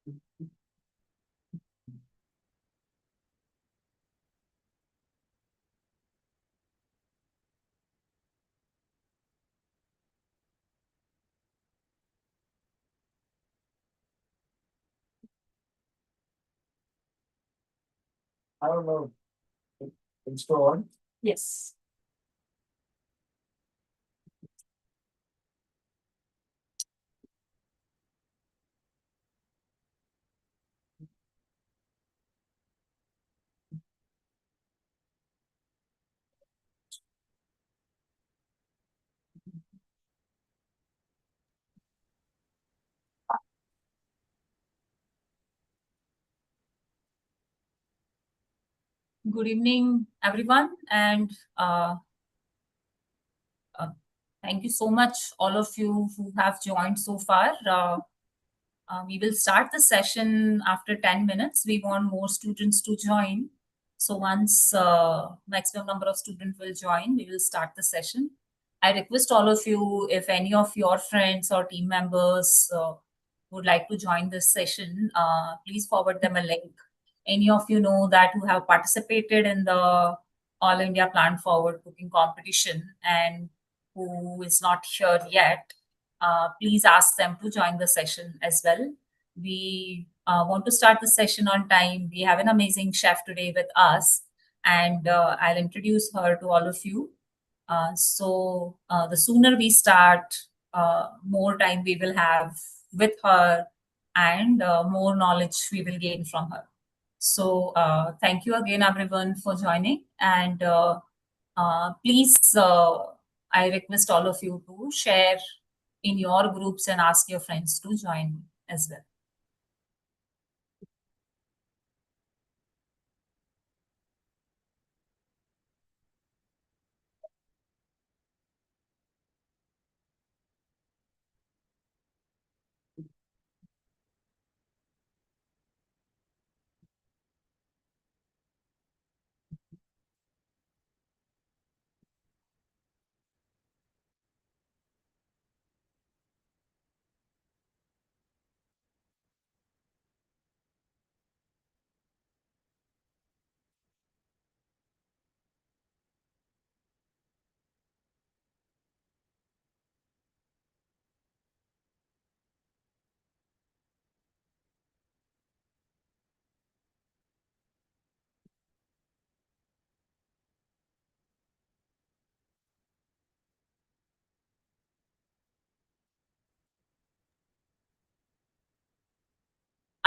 I don't know. It's still on. Yes. Good evening, everyone, and uh, thank you so much, all of you who have joined so far. We will start the session after 10 minutes. We want more students to join. So once maximum number of students will join, we will start the session. I request all of you, if any of your friends or team members would like to join this session, please forward them a link. Any of you know that who have participated in the All India Plant Forward Cooking Competition and who is not here yet, please ask them to join the session as well. We want to start the session on time. We have an amazing chef today with us, and I'll introduce her to all of you. The sooner we start, more time we will have with her, and more knowledge we will gain from her. Thank you again, everyone, for joining. And please, I request all of you to share in your groups and ask your friends to join as well.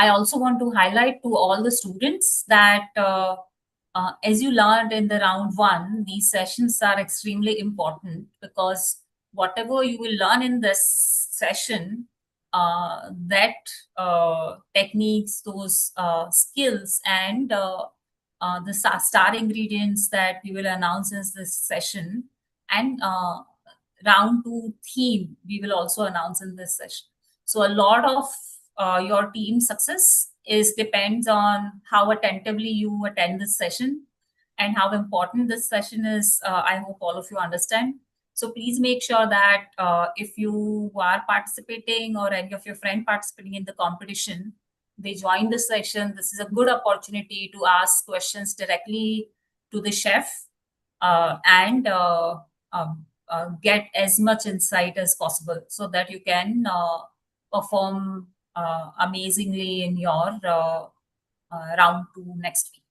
I also want to highlight to all the students that as you learned in the round one, these sessions are extremely important because whatever you will learn in this session, that techniques, those skills, and the star ingredients that we will announce in this session, and round two theme we will also announce in this session. So a lot of your team success is depends on how attentively you attend this session and how important this session is. I hope all of you understand. So please make sure that if you are participating or any of your friend participating in the competition, they join the session. This is a good opportunity to ask questions directly to the chef and get as much insight as possible so that you can perform amazingly in your round two next week.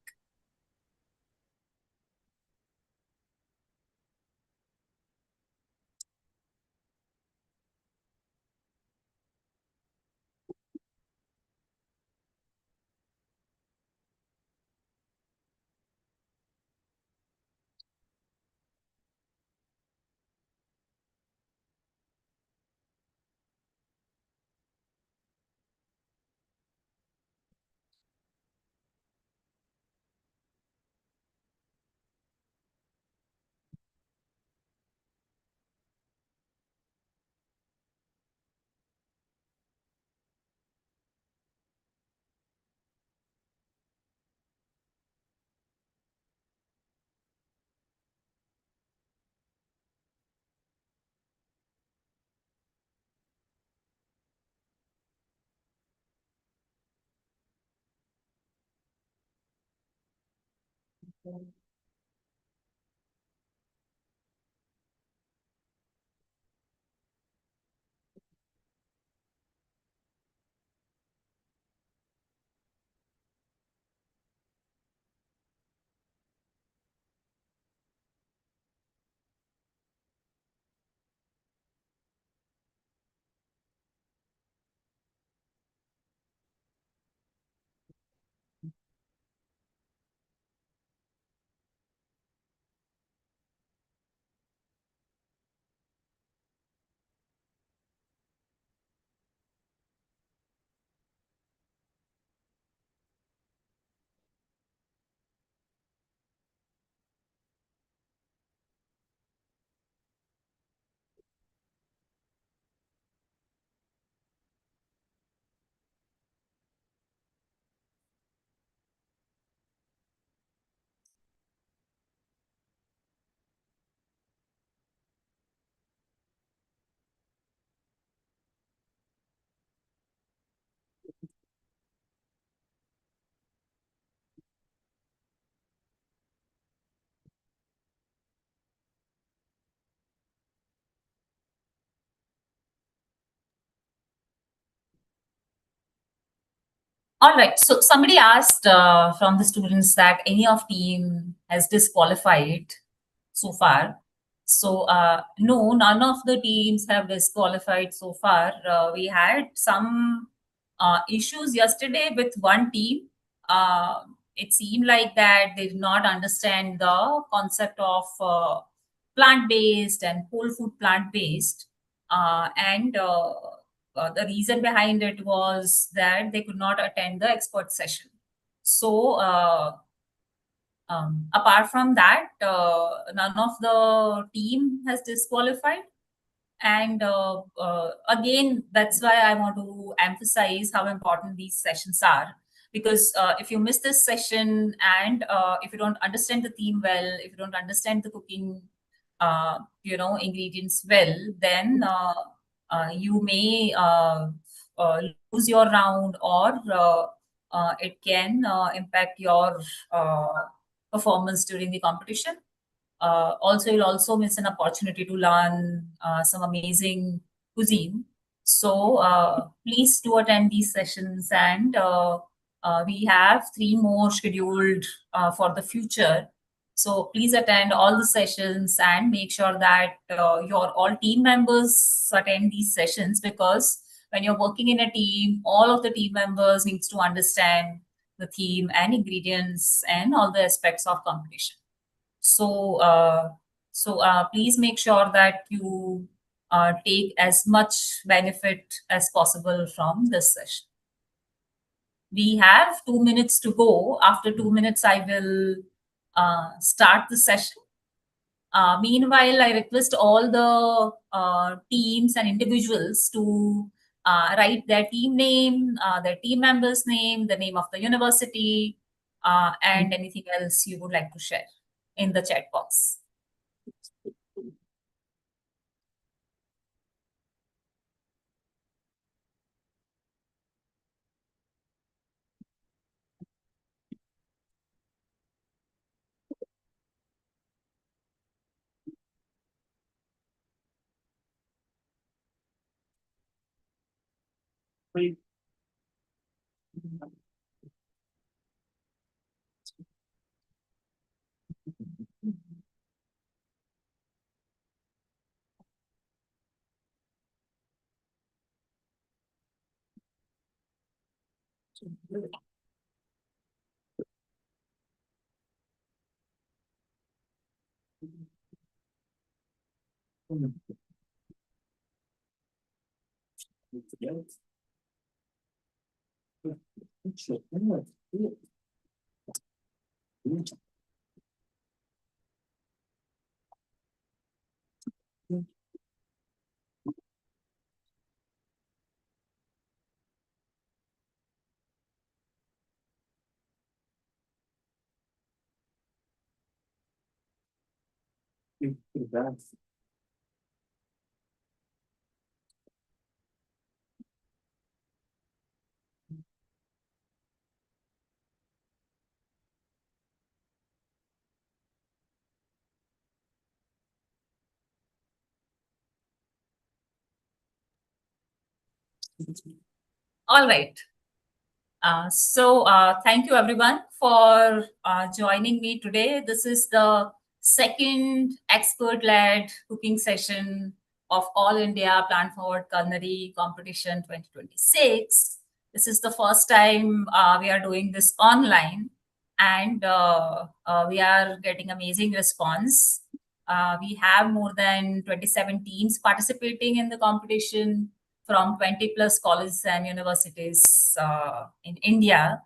All right. So somebody asked from the students that any of team has disqualified so far. So no, none of the teams have disqualified so far. We had some issues yesterday with one team. It seemed like that they did not understand the concept of plant-based and whole food plant-based, and the reason behind it was that they could not attend the expert session. So, apart from that, none of the team has disqualified. And again, that's why I want to emphasize how important these sessions are. Because if you miss this session and if you don't understand the theme well, if you don't understand the cooking, ingredients well, then you may lose your round, or it can impact your uh, performance during the competition. Also, you'll also miss an opportunity to learn some amazing cuisine. So please do attend these sessions, and we have three more scheduled for the future. So please attend all the sessions and make sure that your all team members attend these sessions, because when you're working in a team, all of the team members needs to understand the theme and ingredients and all the aspects of competition. So, please make sure that you take as much benefit as possible from this session. We have 2 minutes to go. After 2 minutes, I will start the session. Meanwhile, I request all the teams and individuals to write their team name, their team member's name, the name of the university, and anything else you would like to share in the chat box. Please. All right. Thank you everyone for joining me today. This is the second expert-led cooking session of All India Plant Forward Culinary Competition 2026. This is the first time we are doing this online, and we are getting amazing response. We have more than 27 teams participating in the competition from 20 plus colleges and universities in India.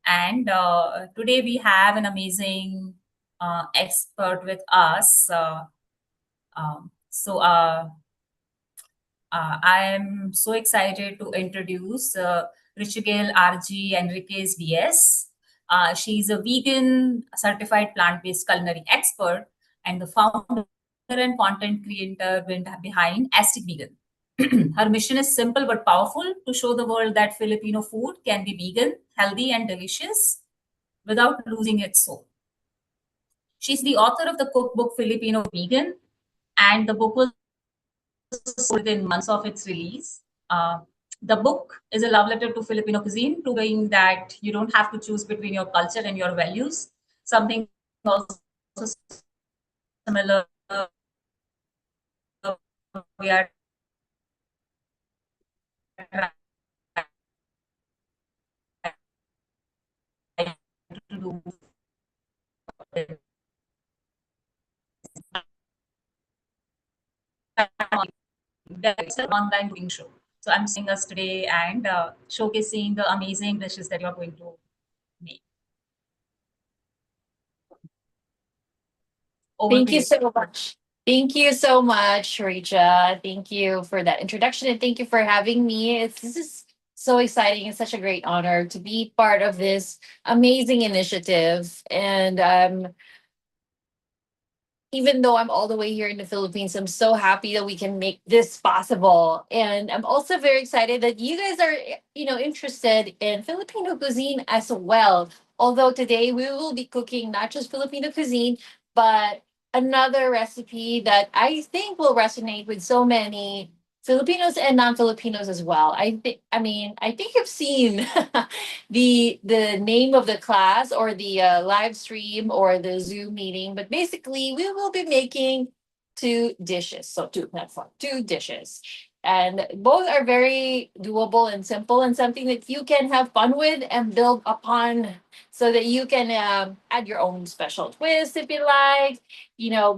And today we have an amazing expert with us. I am so excited to introduce Richigale RG Enriquez DS. She's a vegan certified plant-based culinary expert and the founder and content creator behind Astic Vegan. Her mission is simple but powerful to show the world that Filipino food can be vegan, healthy, and delicious without losing its soul. She's the author of the cookbook Filipino Vegan, and the book was sold within months of its release. The book is a love letter to Filipino cuisine, proving that you don't have to choose between your culture and your values. Something also similar we are trying to do it's an online cooking show. So I'm seeing us today and showcasing the amazing dishes that you're going to make. Over Thank to you you. so much. Thank you so much, Richa. Thank you for that introduction and thank you for having me. This is so exciting. It's such a great honor to be part of this amazing initiative. And even though I'm all the way here in the Philippines, I'm so happy that we can make this possible. And I'm also very excited that you guys are, interested in Filipino cuisine as well. Although today we will be cooking not just Filipino cuisine, but another recipe that I think will resonate with so many Filipinos and non-Filipinos as well. I think you've seen the name of the class or the live stream or the Zoom meeting, but basically we will be making two dishes. So two dishes. And both are very doable and simple and something that you can have fun with and build upon so that you can add your own special twist if you like,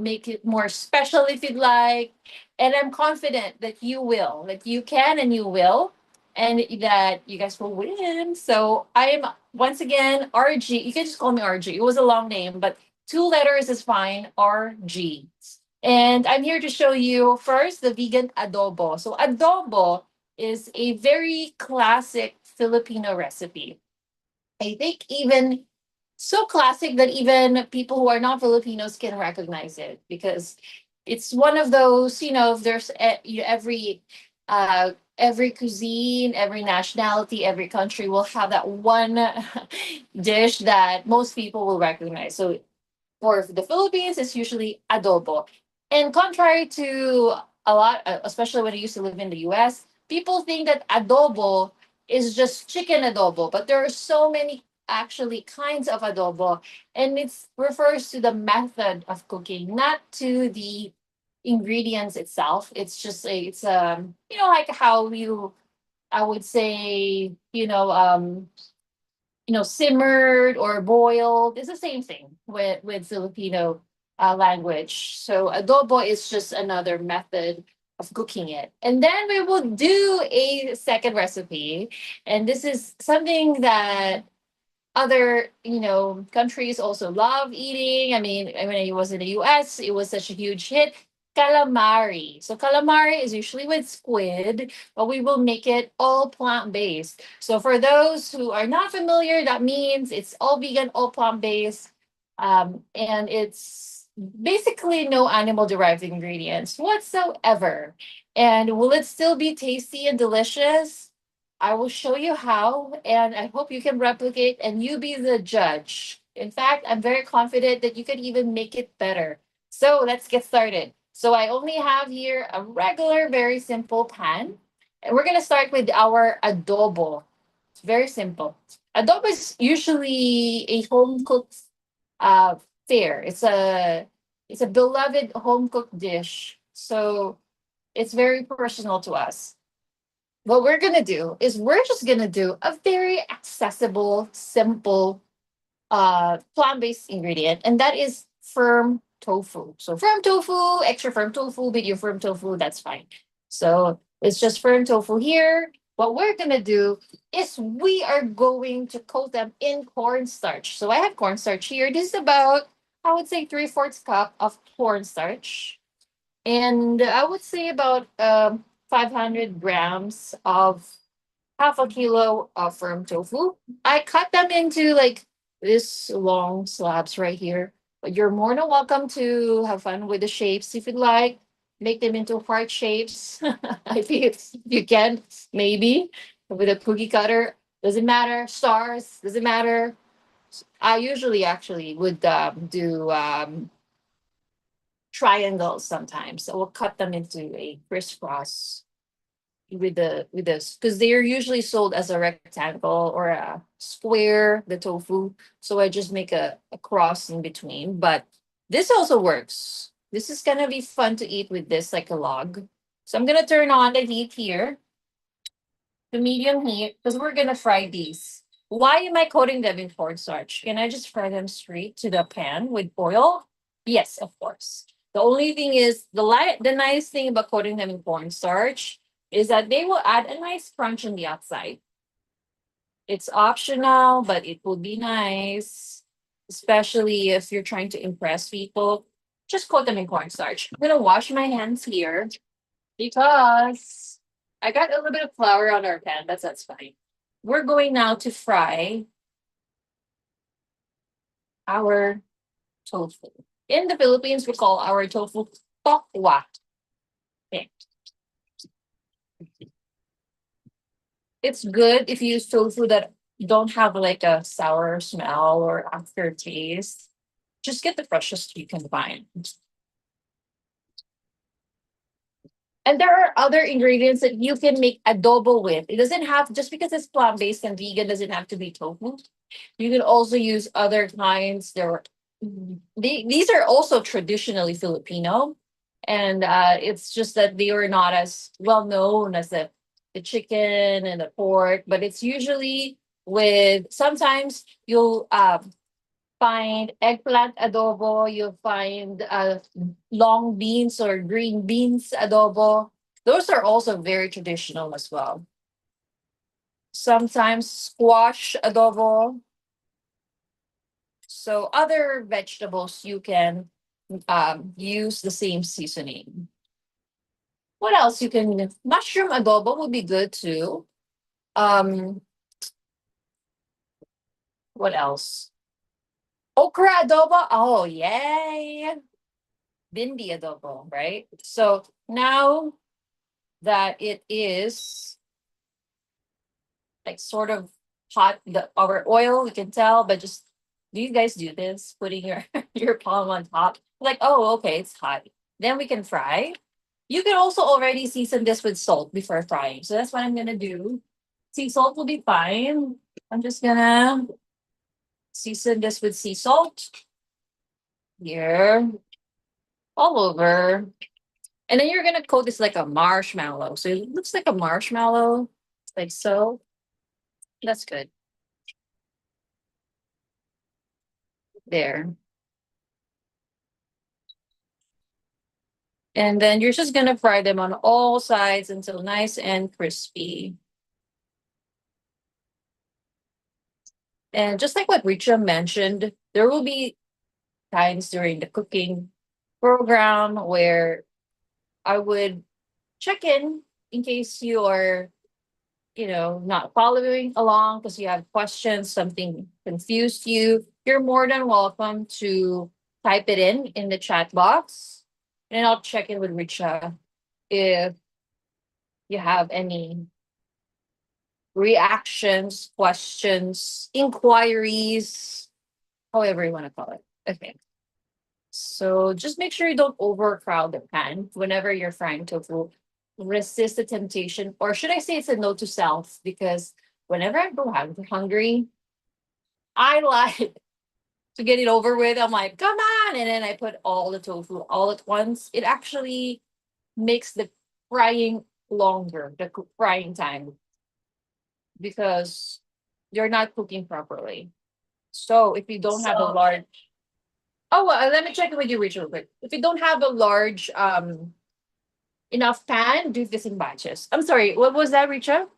make it more special if you'd like. And I'm confident that that you can and you will and that you guys will win. So I am once again RG. You can just call me RG. It was a long name, but two letters is fine. RG. And I'm here to show you first the vegan adobo. So adobo is a very classic Filipino recipe. I think even so classic that even people who are not Filipinos can recognize it because it's one of those, there's every cuisine, every nationality, every country will have that one dish that most people will recognize. So for the Philippines, it's usually adobo. And contrary to a lot, especially when I used to live in the US, people think that adobo is just chicken adobo, but there are so many actually kinds of adobo, and it refers to the method of cooking, not to the ingredients itself. It's just it's like how you I would say simmered or boiled. It's the same thing with Filipino language. So adobo is just another method of cooking it. And then we will do a second recipe. And this is something that other countries also love eating. I mean, when it was in the US, it was such a huge hit. Calamari. So calamari is usually with squid, but we will make it all plant-based. So for those who are not familiar, that means it's all vegan, all plant-based, and it's basically no animal derived ingredients whatsoever. And will it still be tasty and delicious? I will show you how, and I hope you can replicate and you be the judge. In fact, I'm very confident that you can even make it better. So let's get started. So I only have here a regular, very simple pan. And we're gonna start with our adobo. It's very simple. Adobo is usually a home cooked uh fare. It's a beloved home cooked dish. So it's very personal to us. What we're gonna do is we're just gonna do a very accessible, simple plant-based ingredient, and that is firm tofu. So firm tofu, extra firm tofu, medium firm tofu, that's fine. So it's just firm tofu here. What we're gonna do is we are going to coat them in cornstarch. So I have cornstarch here. This is about, I would say, 3/4 cup of cornstarch. And I would say about 500 grams of half a kilo of firm tofu. I cut them into like this long slabs right here. But you're more than welcome to have fun with the shapes if you'd like. Make them into heart shapes. I think you can, maybe with a cookie cutter. Doesn't matter. Stars, doesn't matter. I usually actually would do triangles sometimes. So we'll cut them into a crisscross with this because they are usually sold as a rectangle or a square, the tofu. So I just make a cross in between. But this also works. This is gonna be fun to eat with this like a log. So I'm gonna turn on the heat here, the medium heat, because we're gonna fry these. Why am I coating them in cornstarch? Can I just fry them straight to the pan with oil? Yes, of course. The only thing is the nice thing about coating them in cornstarch is that they will add a nice crunch on the outside. It's optional, but it will be nice, especially if you're trying to impress people. Just coat them in cornstarch. I'm gonna wash my hands here because I got a little bit of flour on our pan, but that's fine. We're going now to fry our tofu. In the Philippines, we call our tofu tokwa. Okay. It's good if you use tofu that don't have like a sour smell or aftertaste. Just get the freshest you can find. And there are other ingredients that you can make adobo with. It doesn't have, just because it's plant-based and vegan, doesn't have to be tofu. You can also use other kinds. These are also traditionally Filipino, and it's just that they are not as well known as the chicken and the pork. But it's usually with, sometimes you'll find eggplant adobo, you'll find long beans or green beans adobo. Those are also very traditional as well. Sometimes squash adobo. So other vegetables you can use the same seasoning. What else you can? Mushroom adobo would be good too. Um, what else? Okra adobo. Oh yay! Bindi adobo, right? So now that it is like sort of hot, our oil, we can tell, but just, do you guys do this? Putting your your palm on top, like, oh, okay, it's hot. Then we can fry. You can also already season this with salt before frying. So that's what I'm gonna do. Sea salt will be fine. I'm just gonna season this with sea salt here, all over. And then you're gonna coat this like a marshmallow. So it looks like a marshmallow, like so. That's good. There. And then you're just gonna fry them on all sides until nice and crispy. And just like what Richa mentioned, there will be times during the cooking program where I would check in case you are, not following along because you have questions, something confused you. You're more than welcome to type it in the chat box, and I'll check in with Richa if you have any reactions, questions, inquiries, however you want to call it. Okay. So just make sure you don't overcrowd the pan whenever you're frying tofu. resist the temptation, or should I say it's a no to self? Because whenever I go hungry, I like to get it over with. I'm like, come on. And then I put all the tofu all at once. It actually makes the frying longer, the frying time, because you're not cooking properly. So if you don't have a So large, oh, well, let me check it with you, Rich, real quick. If you don't have a large enough pan, do this in batches. I'm sorry, what was that, Richa?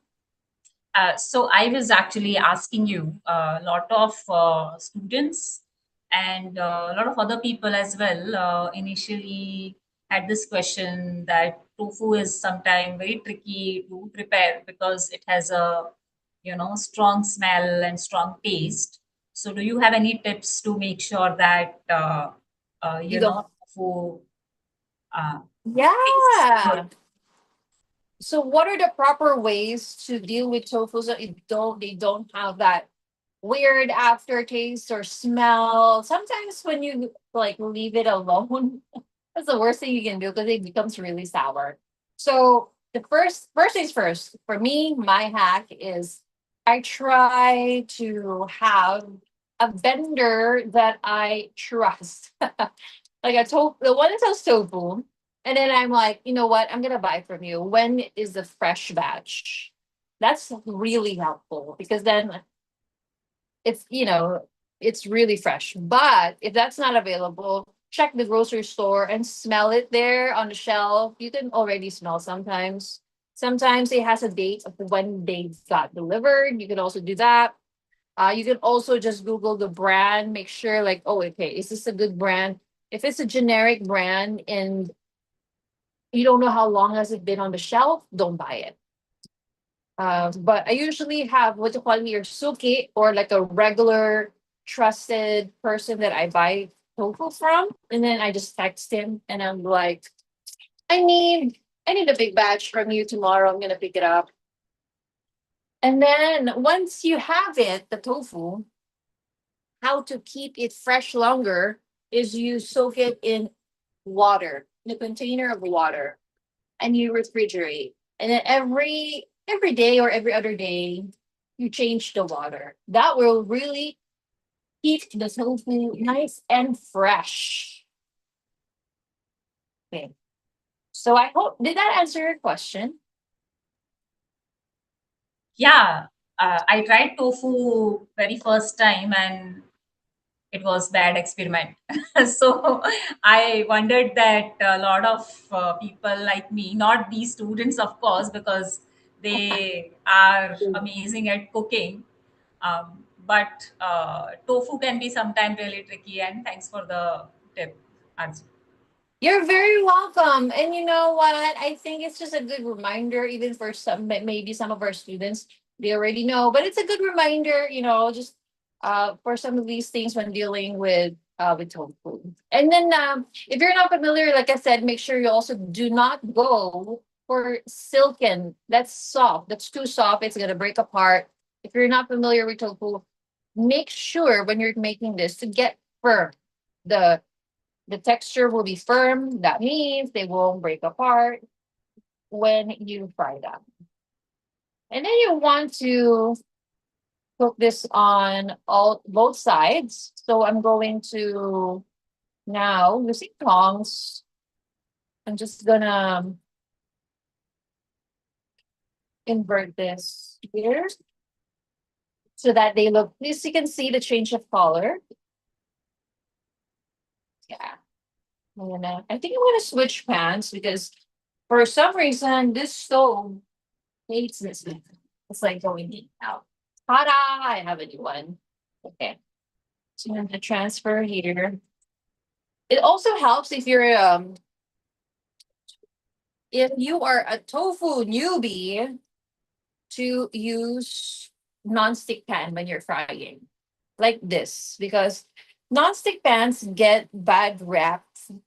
So I was actually asking you, a lot of students and a lot of other people as well initially had this question that tofu is sometimes very tricky to prepare because it has a strong smell and strong taste. So do you have any tips to make sure that You don't. tofu uh, tastes good? Yeah. So what are the proper ways to deal with tofu so they don't have that weird aftertaste or smell? Sometimes when you like leave it alone, that's the worst thing you can do because it becomes really sour. So the first things first, for me, my hack is I try to have a vendor that I trust. Like I told the one that sells tofu. And then I'm like, you know what? I'm gonna buy from you. When is the fresh batch? That's really helpful because then it's it's really fresh. But if that's not available, check the grocery store and smell it there on the shelf. You can already smell sometimes. Sometimes it has a date of when they got delivered. You can also do that. You can also just Google the brand, make sure like, oh, okay, is this a good brand? If it's a generic brand and you don't know how long has it been on the shelf, don't buy it. But I usually have what you call your suki or like a regular trusted person that I buy tofu from, and then I just text him and I'm like, I need a big batch from you tomorrow. I'm gonna pick it up. And then once you have it, the tofu, how to keep it fresh longer is you soak it in water, in a container of water, and you refrigerate. And then every day or every other day, you change the water. That will really keep the tofu nice and fresh. Okay. So I hope did that answer your question? Yeah, I tried tofu very first time and it was bad experiment. So I wondered that a lot of people like me, not these students, of course, because they are amazing at cooking. But tofu can be sometimes really tricky. And thanks for the tip, Arjun. You're very welcome. And you know what? I think it's just a good reminder, even for some, maybe some of our students, they already know, but it's a good reminder, just for some of these things when dealing with tofu. And then if you're not familiar, like I said, make sure you also do not go for silken. That's soft. That's too soft. It's gonna break apart. If you're not familiar with tofu, make sure when you're making this to get firm. The the texture will be firm. That means they won't break apart when you fry them. And then you want to cook this on all both sides. So I'm going to now using tongs. I'm just gonna invert this here so that they look. At least you can see the change of color. Yeah. I think I'm gonna switch pans because for some reason this stove hates this. It's like going in and out. Ta-da! I have a new one. Okay. So I'm gonna transfer here. It also helps if you are a tofu newbie to use non-stick pan when you're frying. Like this. Because non-stick pans get bad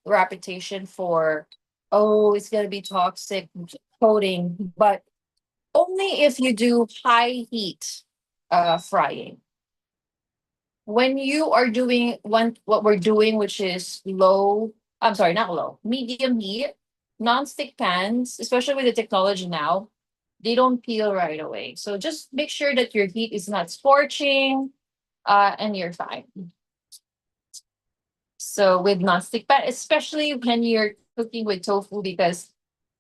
reputation for, oh, it's gonna be toxic coating, but only if you do high heat frying. When you are doing what we're doing, which is low, I'm sorry, not low, medium heat, non-stick pans, especially with the technology now, they don't peel right away. So just make sure that your heat is not scorching, and you're fine. So with non-stick pan, especially when you're cooking with tofu, because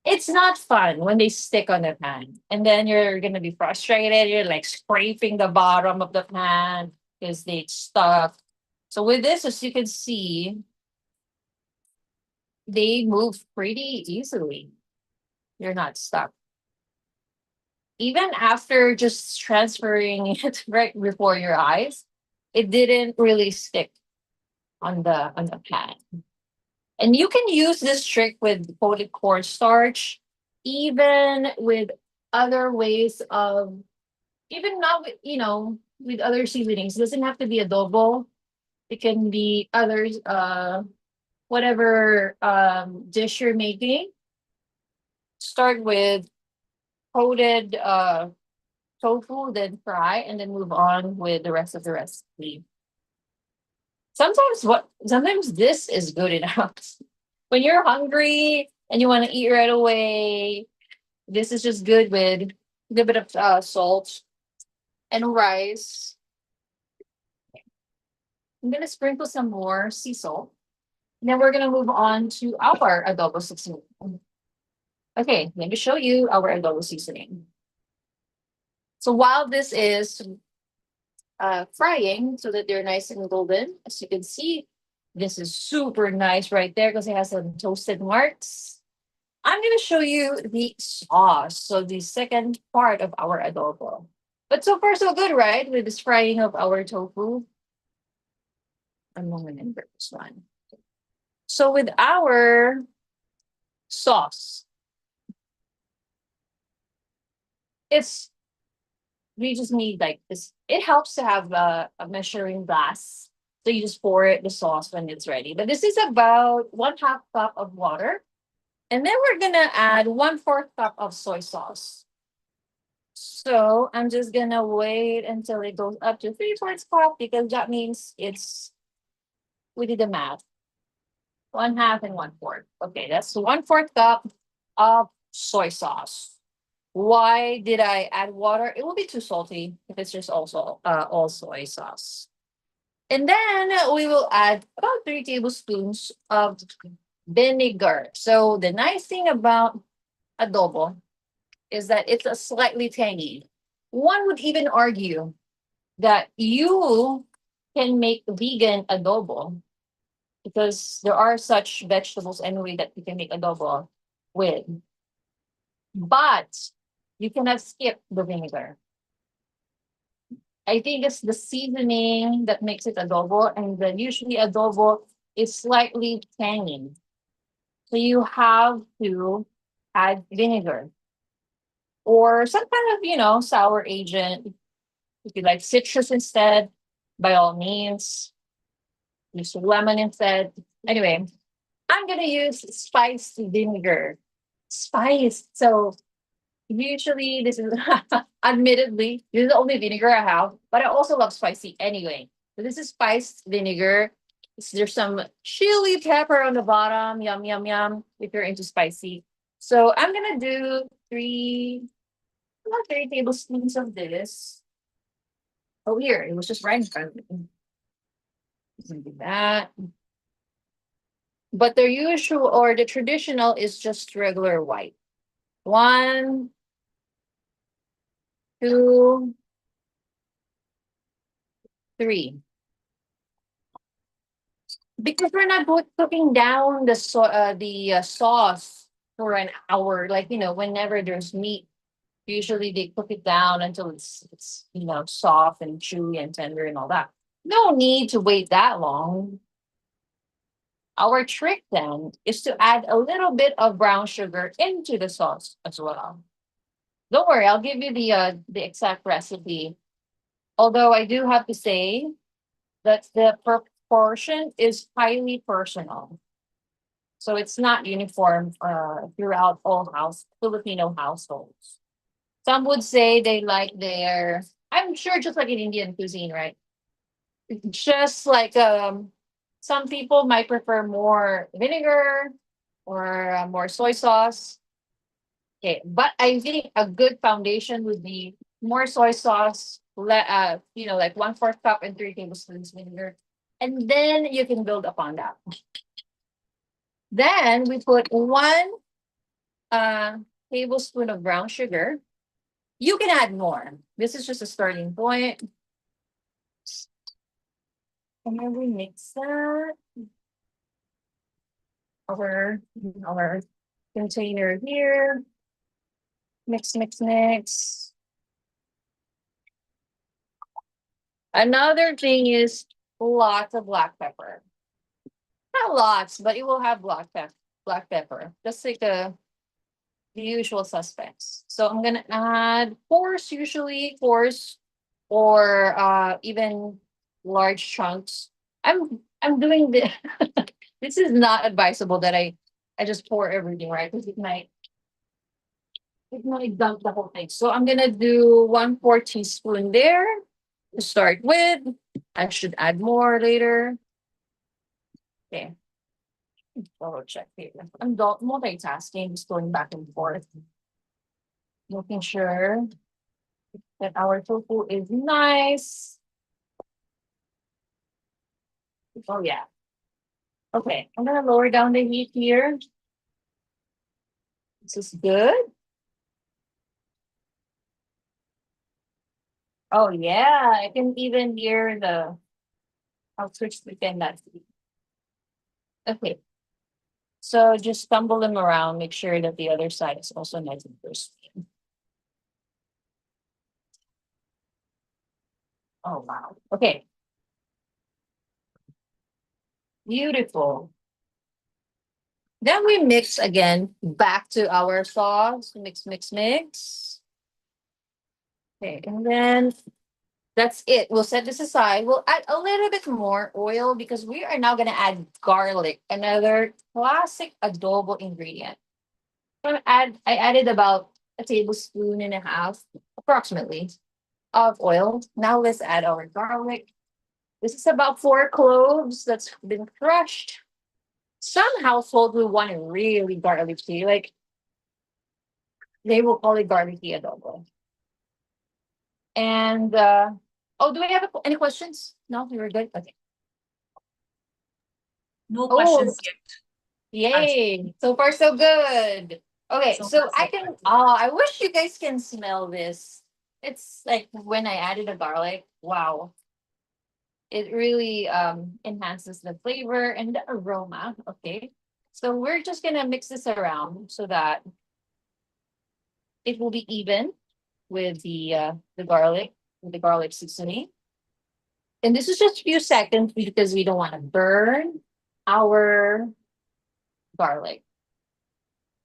it's not fun when they stick on the pan. And then you're gonna be frustrated. You're like scraping the bottom of the pan because they stuck. So with this, as you can see, they move pretty easily. You're not stuck. Even after just transferring it right before your eyes, it didn't really stick on the pan. And you can use this trick with coated cornstarch, even with other ways of, even not with, with other seasonings. It doesn't have to be adobo. It can be others, whatever dish you're making. Start with coated tofu, then fry, and then move on with the rest of the recipe. Sometimes this is good enough. When you're hungry and you want to eat right away, this is just good with a little bit of salt and rice. I'm gonna sprinkle some more sea salt. And then we're gonna move on to our adobo seasoning. Okay, let me show you our adobo seasoning. So while this is frying so that they're nice and golden, as you can see, this is super nice right there because it has some toasted marks. I'm going to show you the sauce. So the second part of our adobo. But so far so good, right? With this frying of our tofu. I'm going to remember this one. So with our sauce, it's we just need like this. It helps to have a measuring glass. So you just pour it the sauce when it's ready. But this is about 1/2 cup of water. And then we're gonna add 1/4 cup of soy sauce. So I'm just gonna wait until it goes up to 3/4 cup because that means we did the math. 1/2 and 1/4. Okay, that's 1/4 cup of soy sauce. Why did I add water? It will be too salty if it's just also all soy sauce. And then we will add about 3 tablespoons of vinegar. So the nice thing about adobo is that it's a slightly tangy. One would even argue that you can make vegan adobo because there are such vegetables anyway that you can make adobo with. But you cannot skip the vinegar. I think it's the seasoning that makes it adobo, and then usually adobo is slightly tangy. So you have to add vinegar or some kind of, sour agent. If you like citrus instead, by all means, use lemon instead. Anyway, I'm gonna use spiced vinegar. Spice. So usually this is admittedly, this is the only vinegar I have, but I also love spicy anyway. So this is spiced vinegar. There's some chili pepper on the bottom. Yum, yum, yum. If you're into spicy. So I'm gonna do about 3 tablespoons of this. Oh, here, it was just right in front of me. Do that. But the usual or the traditional is just regular white. 1, 2, 3. Because we're not both cooking down the sauce for an hour. Like, whenever there's meat, usually they cook it down until it's soft and chewy and tender and all that. No need to wait that long. Our trick then is to add a little bit of brown sugar into the sauce as well. Don't worry, I'll give you the exact recipe. Although I do have to say that the proportion is highly personal. So it's not uniform throughout all Filipino households. Some would say they like I'm sure just like in Indian cuisine, right? Just like some people might prefer more vinegar, or more soy sauce. Okay, but I think a good foundation would be more soy sauce, like 1/4 cup and 3 tablespoons vinegar. And then you can build upon that. Then we put 1 tablespoon of brown sugar. You can add more. This is just a starting point. And then we mix that over our container here. Mix, mix, mix. Another thing is lots of black pepper. Not lots, but it will have black pepper. Black pepper. Just like the usual suspects. So I'm gonna add coarse, usually coarse, or even large chunks. I'm doing this. This is not advisable that I just pour everything, right? Because it might dump the whole thing. So I'm gonna do 1/4 teaspoon there to start with. I should add more later. Okay. Double check here. I'm multitasking, just going back and forth, making sure that our tofu is nice. Oh yeah. Okay, I'm gonna lower down the heat here. This is good. Oh yeah, I can even hear I'll switch between that. Okay. So just stumble them around, make sure that the other side is also nice and crispy. Oh wow. Okay. Beautiful. Then we mix again back to our sauce. Mix, mix, mix. Okay, and then that's it. We'll set this aside. We'll add a little bit more oil because we are now going to add garlic, another classic adobo ingredient. I added about 1.5 tablespoons, approximately, of oil. Now let's add our garlic. This is about 4 cloves that's been crushed. Some households will want it really garlicky, like they will call it garlicky adobo. And do we have any questions? No, we were good. Okay. No Oh, questions yet. yay! So far, so good. Okay, So so far, I so can. good. I wish you guys can smell this. It's like when I added the garlic. Wow, it really enhances the flavor and the aroma. Okay, so we're just gonna mix this around so that it will be even with the garlic, with the garlic seasoning. And this is just a few seconds because we don't want to burn our garlic.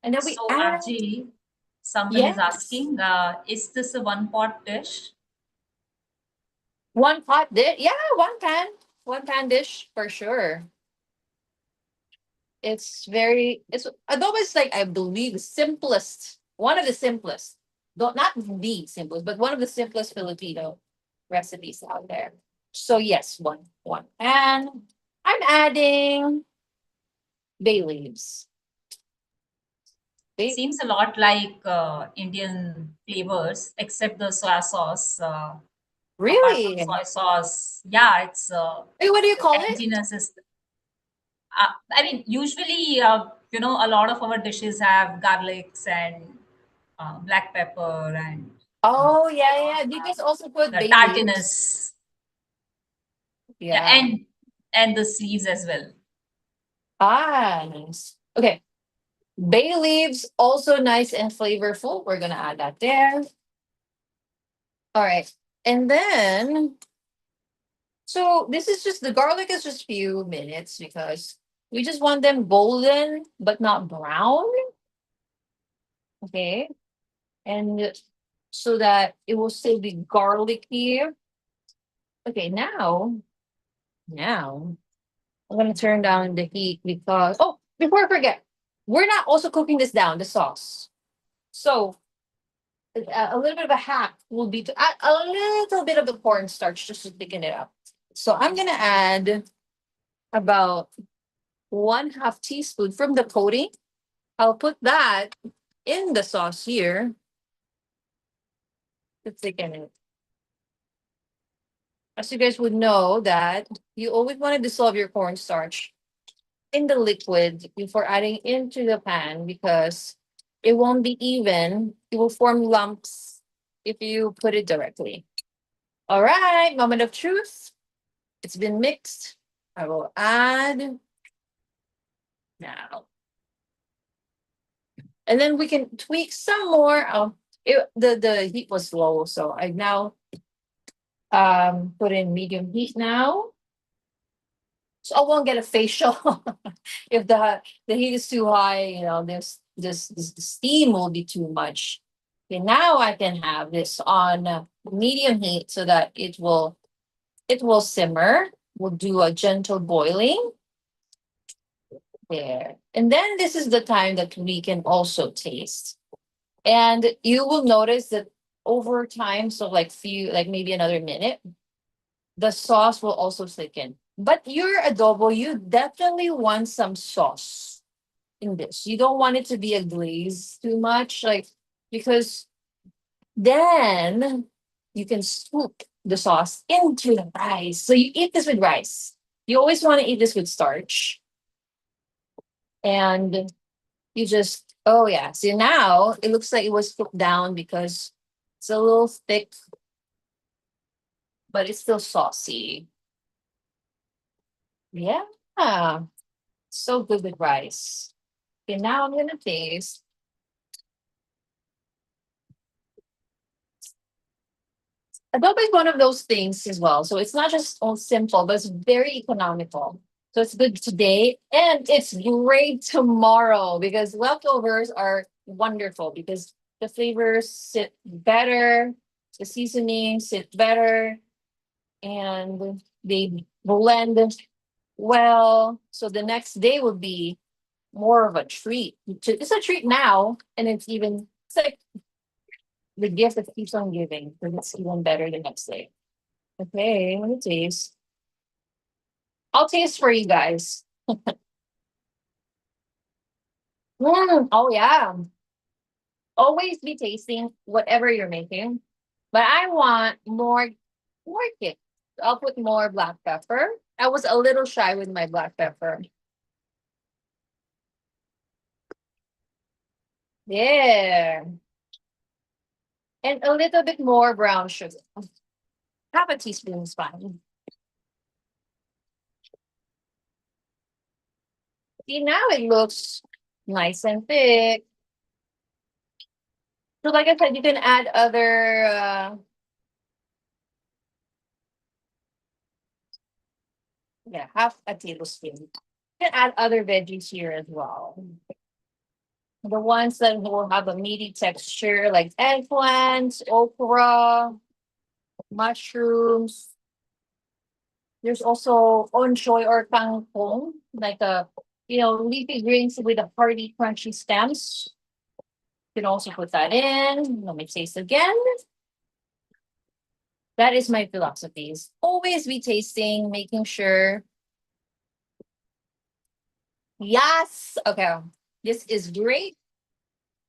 And then we So, add, RJ, someone is yes, asking, is this a one pot dish? 1 pot dish. Yeah, 1 pan dish for sure. It's adobo is like, I believe, simplest, one of the simplest, though not the simplest, but one of the simplest Filipino recipes out there. So yes, one pan. I'm adding bay leaves. Seems a lot like Indian flavors, except the soy sauce. Apart from Really? soy sauce, yeah, it's Wait, what do you the call it? tanginess is. I mean, usually, a lot of our dishes have garlics and black pepper and uh, Oh, yeah, yeah. Do you guys also put the bay leaves? tartiness, yeah, Yeah. and the sleeves as well. Ah, nice. Okay. Bay leaves, also nice and flavorful. We're gonna add that there. All right. And then, so this is just the garlic is just few minutes because we just want them golden but not brown. Okay. And so that it will still be garlicky. Okay, now I'm gonna turn down the heat because before I forget, we're not also cooking this down, the sauce. So a little bit of a hack will be to add a little bit of the cornstarch just to thicken it up. So I'm gonna add about 1/2 teaspoon from the coating. I'll put that in the sauce here to thicken it. As you guys would know that you always want to dissolve your cornstarch in the liquid before adding into the pan because it won't be even. It will form lumps if you put it directly. All right, moment of truth. It's been mixed. I will add now. And then we can tweak some more. The heat was low, so I now put in medium heat now. So I won't get a facial if the heat is too high. You know, this steam will be too much. Okay, now I can have this on medium heat so that it will simmer. We'll do a gentle boiling there, and then this is the time that we can also taste. And you will notice that over time, so like maybe another minute, the sauce will also thicken. But your adobo, you definitely want some sauce in this. You don't want it to be a glaze too much, like because then you can scoop the sauce into the rice. So you eat this with rice. You always want to eat this with starch. And you just, oh yeah. See now it looks like it was cooked down because it's a little thick, but it's still saucy. Yeah. So good with rice. Okay, now I'm gonna taste. Adobo is one of those things as well. So it's not just all simple, but it's very economical. So it's good today and it's great tomorrow because leftovers are wonderful because the flavors sit better, the seasonings sit better, and they blend well. So the next day will be more of a treat. It's a treat now, and it's like the gift that keeps on giving, because it's even better the next day. Okay, let me taste. I'll taste for you guys. Oh yeah. Always be tasting whatever you're making. But I want more kick. I'll put more black pepper. I was a little shy with my black pepper. Yeah. And a little bit more brown sugar. Half a teaspoon is fine. See, now it looks nice and thick. So like I said, you can add other half a tablespoon. You can add other veggies here as well. The ones that will have a meaty texture like eggplants, okra, mushrooms. There's also onchoy or kangkong, like leafy greens with a hearty, crunchy stems. You can also put that in. Let me taste again. That is my philosophy. Is always be tasting, making sure. Yes. Okay. This is great.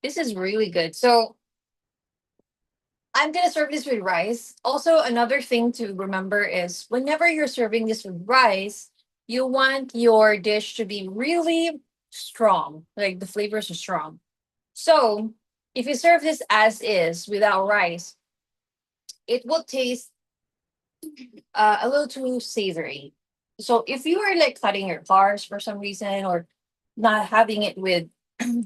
This is really good. So I'm gonna serve this with rice. Also, another thing to remember is whenever you're serving this with rice, you want your dish to be really strong, like the flavors are strong. So if you serve this as is without rice, it will taste a little too savory. So if you are like cutting your carbs for some reason or not having it with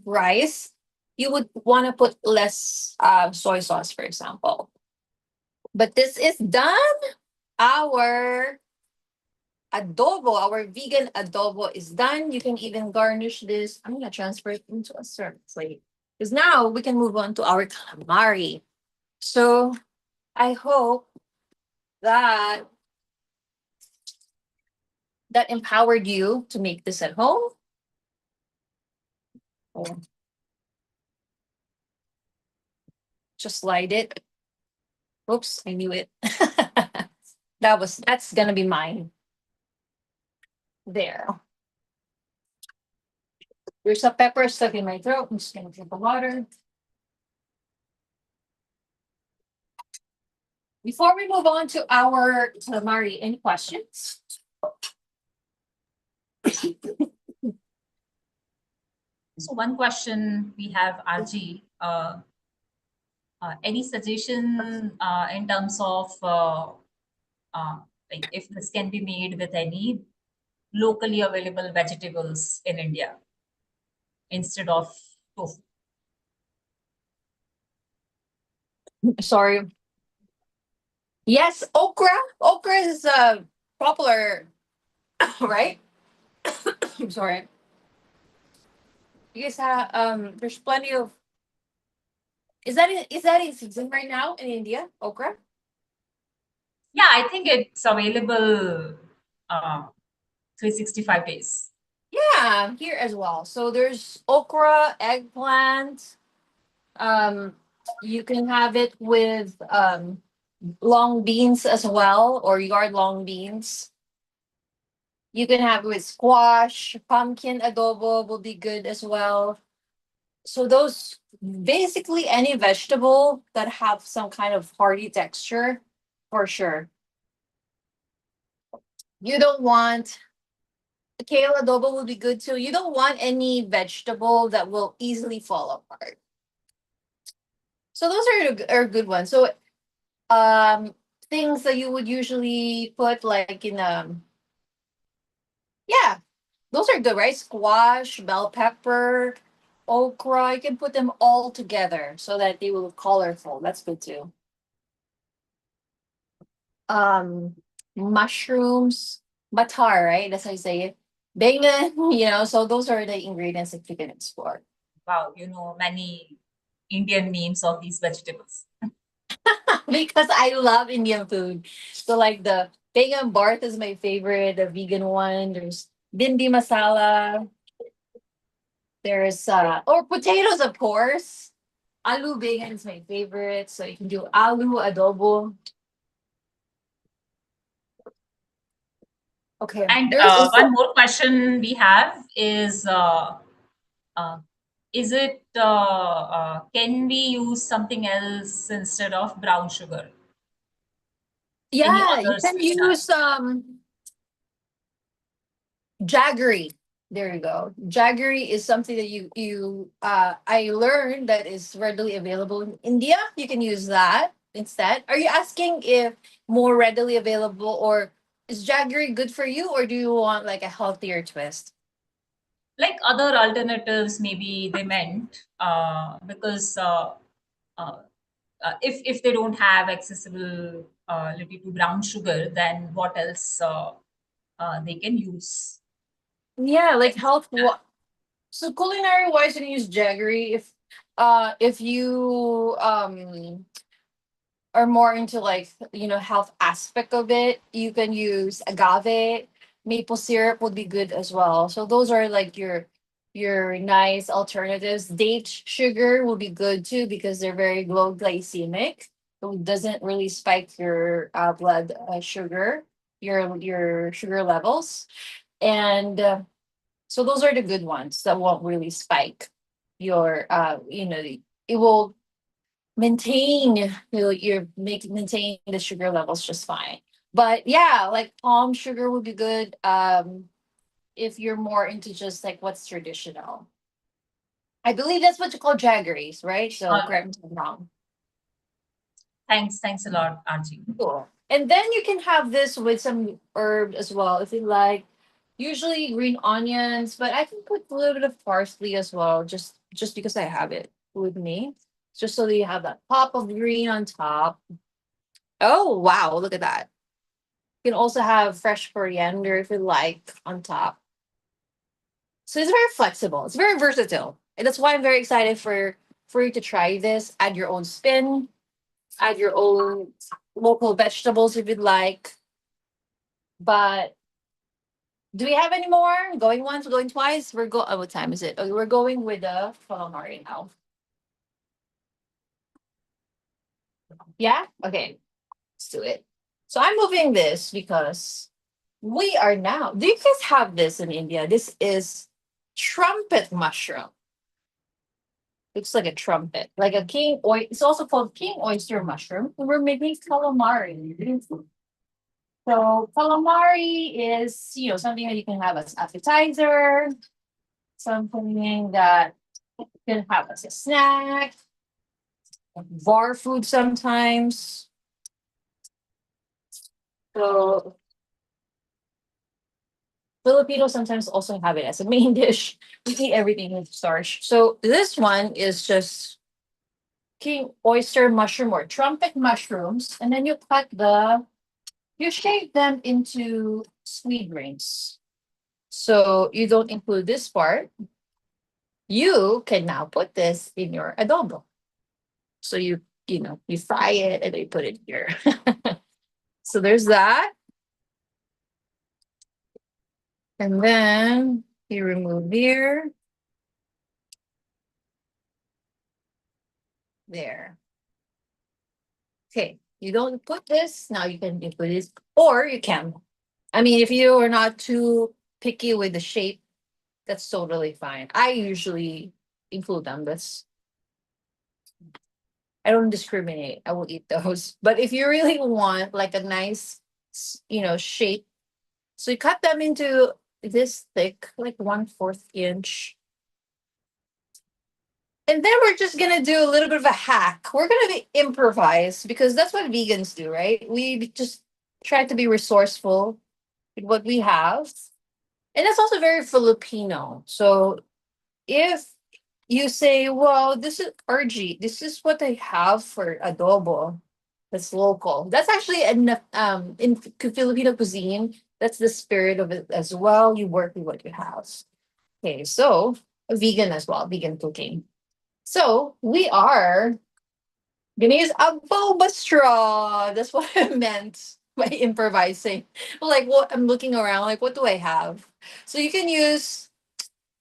rice, you would want to put less soy sauce, for example. But this is done. Our adobo, our vegan adobo is done. You can even garnish this. I'm going to transfer it into a serving plate because now we can move on to our calamari. So I hope that empowered you to make this at home. Oh. Just slide it. Oops, I knew it. That's gonna be mine. There. There's a pepper stuck in my throat. I'm just gonna drink the water. Before we move on to our calamari, any questions? So one question we have, RG, any suggestion in terms of like if this can be made with any locally available vegetables in India instead of tofu? Sorry. Yes, okra. Okra is popular, right? I'm sorry. You guys have there's plenty of is that in season right now in India? Okra? Yeah, I think it's available 365 days. Yeah, here as well. So there's okra, eggplant. Um, you can have it with long beans as well, or yard long beans. You can have it with squash, pumpkin adobo will be good as well. So those basically any vegetable that have some kind of hearty texture, for sure. You don't want kale adobo will be good too. You don't want any vegetable that will easily fall apart. So those are good ones. So things that you would usually put like in yeah, those are good, right? Squash, bell pepper, okra. You can put them all together so that they will look colorful. That's good too. Um, mushrooms, batar, right? That's how you say it. Bangan, so those are the ingredients that you can explore. Wow, many Indian names of these vegetables. Because I love Indian food. So like the bangan barth is my favorite, the vegan one. There's bindi masala. There's or potatoes, of course. Aloo bangan is my favorite. So you can do aloo adobo. Okay. And There's one more question we have uh, is it can we use something else instead of brown sugar? Any yeah, you other can sweetener? use jaggery. There you go. Jaggery is something that you I learned that is readily available in India. You can use that instead. Are you asking if more readily available, or is jaggery good for you, or do you want like a healthier twist? Like other alternatives, maybe they meant because uh, if they don't have accessible to brown sugar, then what else they can use? Yeah, like Like, health. So culinary wise, you can use jaggery if you are more into like health aspect of it. You can use agave, maple syrup would be good as well. So those are like your nice alternatives. Date sugar will be good too because they're very low glycemic, so it doesn't really spike your blood sugar, your sugar levels. And so those are the good ones that won't really spike your it will maintain maintain the sugar levels just fine. But yeah, like palm sugar would be good if you're more into just like what's traditional. I believe that's what you call jaggeries, right? So uh, correct me if I'm wrong. thanks a lot, Archie. Cool. And then you can have this with some herb as well if you like. Usually green onions, but I can put a little bit of parsley as well, just because I have it with me. Just so that you have that pop of green on top. Oh wow, look at that. You can also have fresh coriander if you like on top. So it's very flexible. It's very versatile. And that's why I'm very excited for you to try this. Add your own spin, add your own local vegetables if you'd like. But do we have any more? Going once, going twice? Oh, what time is it? Okay, we're going with the calamari now. Yeah? Okay. Let's do it. So I'm moving this because we are now. Do you guys have this in India? This is trumpet mushroom. Looks like a trumpet, like a king oyster. It's also called king oyster mushroom. And we're making calamari. So calamari is, something that you can have as appetizer, something that you can have as a snack, bar food sometimes. So Filipinos sometimes also have it as a main dish. We eat everything with starch. So this one is just king oyster mushroom or trumpet mushrooms, and then you shape them into sweet rings. So you don't include this part. You can now put this in your adobo. So you fry it and then you put it here. So there's that. And then you remove here. There. Okay. You don't put this. Now you can put this, or you can. I mean, if you are not too picky with the shape, that's totally fine. I usually include them. I don't discriminate. I will eat those. But if you really want like a nice, shape, so you cut them into this thick, like 1/4 inch. And then we're just gonna do a little bit of a hack. We're gonna be improvise because that's what vegans do, right? We just try to be resourceful with what we have. And that's also very Filipino. So if you say, well, this is RG, this is what I have for adobo that's local. That's actually in Filipino cuisine, that's the spirit of it as well. You work with what you have. Okay, so vegan as well, vegan cooking. So we are gonna use a boba straw. That's what I meant by improvising. Like what I'm looking around, like what do I have? So you can use,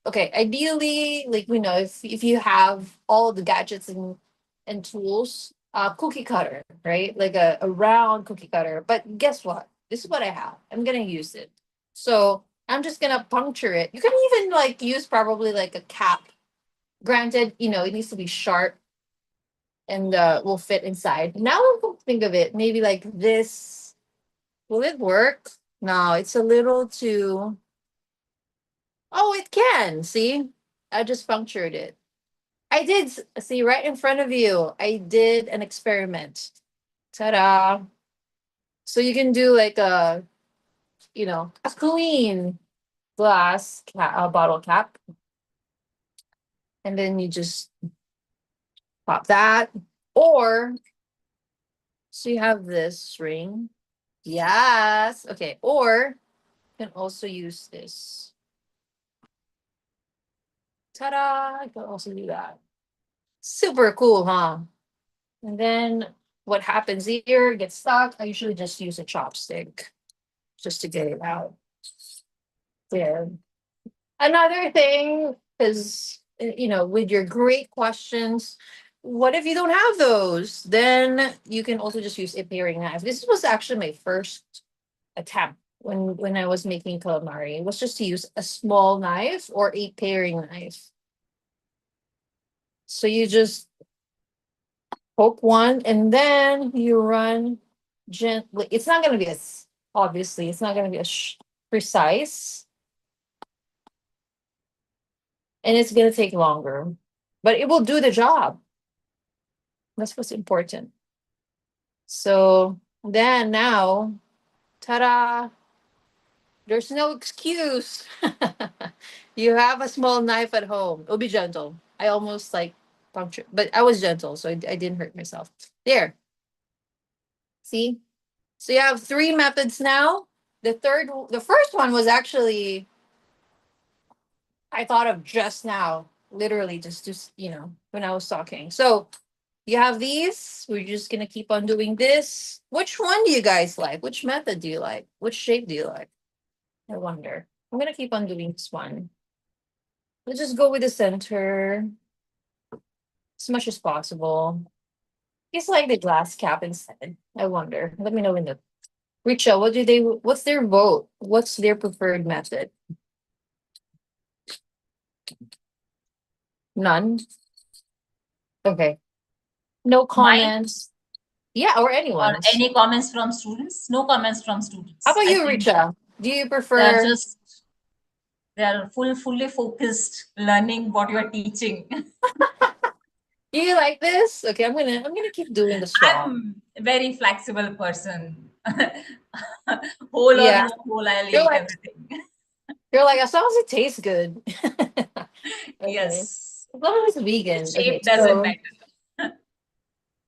okay, ideally, like we know if you have all the gadgets and tools, cookie cutter, right? Like a round cookie cutter. But guess what? This is what I have. I'm gonna use it. So I'm just gonna puncture it. You can even like use probably like a cap. Granted, it needs to be sharp and will fit inside. Now we'll think of it. Maybe like this. Will it work? No, it's a little too. Oh, it can. See? I just punctured it. I did see right in front of you. I did an experiment. Ta-da. So you can do like a clean bottle cap. And then you just pop that. Or, so you have this ring. Yes. Okay. Or you can also use this. Ta-da. I can also do that. Super cool, huh? And then what happens here gets stuck. I usually just use a chopstick just to get it out. There. Another thing is, with your great questions, what if you don't have those? Then you can also just use a paring knife. This was actually my first attempt when I was making calamari. It was just to use a small knife or a paring knife. So you just poke one and then you run gently. It's not going to be as, obviously, it's not going to be as precise. And it's going to take longer, but it will do the job. That's what's important. So then now, ta-da, there's no excuse. You have a small knife at home. It'll be gentle. I almost like punctured, but I was gentle, so I didn't hurt myself. There. See? So you have 3 methods now. The first one was actually, I thought of just now, literally just when I was talking. So you have these. We're just gonna keep on doing this. Which one do you guys like? Which method do you like? Which shape do you like? I wonder. I'm gonna keep on doing this one. Let's just go with the center as much as possible. It's like the glass cap instead. I wonder. Let me know in the Richa, what's their vote? What's their preferred method? None. Okay. No Mine comments. Yeah, or or anyone's. any comments from students? No comments from How students. about I you, think Richa? Do you they are prefer? just they are fully focused learning what you are teaching. Do you like this? Okay, I'm gonna keep doing the straw. I'm a very flexible person. Whole or Yeah. no whole, I'll You're eat like everything. you're like, as long as it tastes good. Okay. Yes, As long as it's the vegan. Okay, shape doesn't so matter.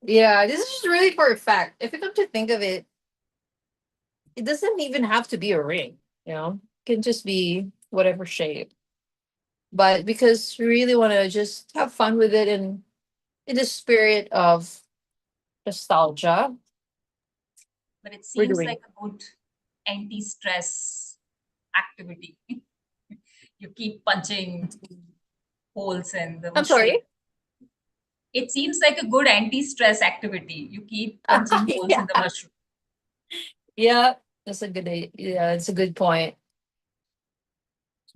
yeah, this is just really for a fact. If you come to think of it, it doesn't even have to be a ring, you know? It can just be whatever shape. But because we really want to just have fun with it and in the spirit of nostalgia, But it we're seems doing. like a good anti-stress activity. You keep punching holes in the I'm mushroom. sorry. It seems like a good anti-stress activity. You keep punching holes in Yeah. the mushroom. Yeah, that's a good yeah, it's a good point.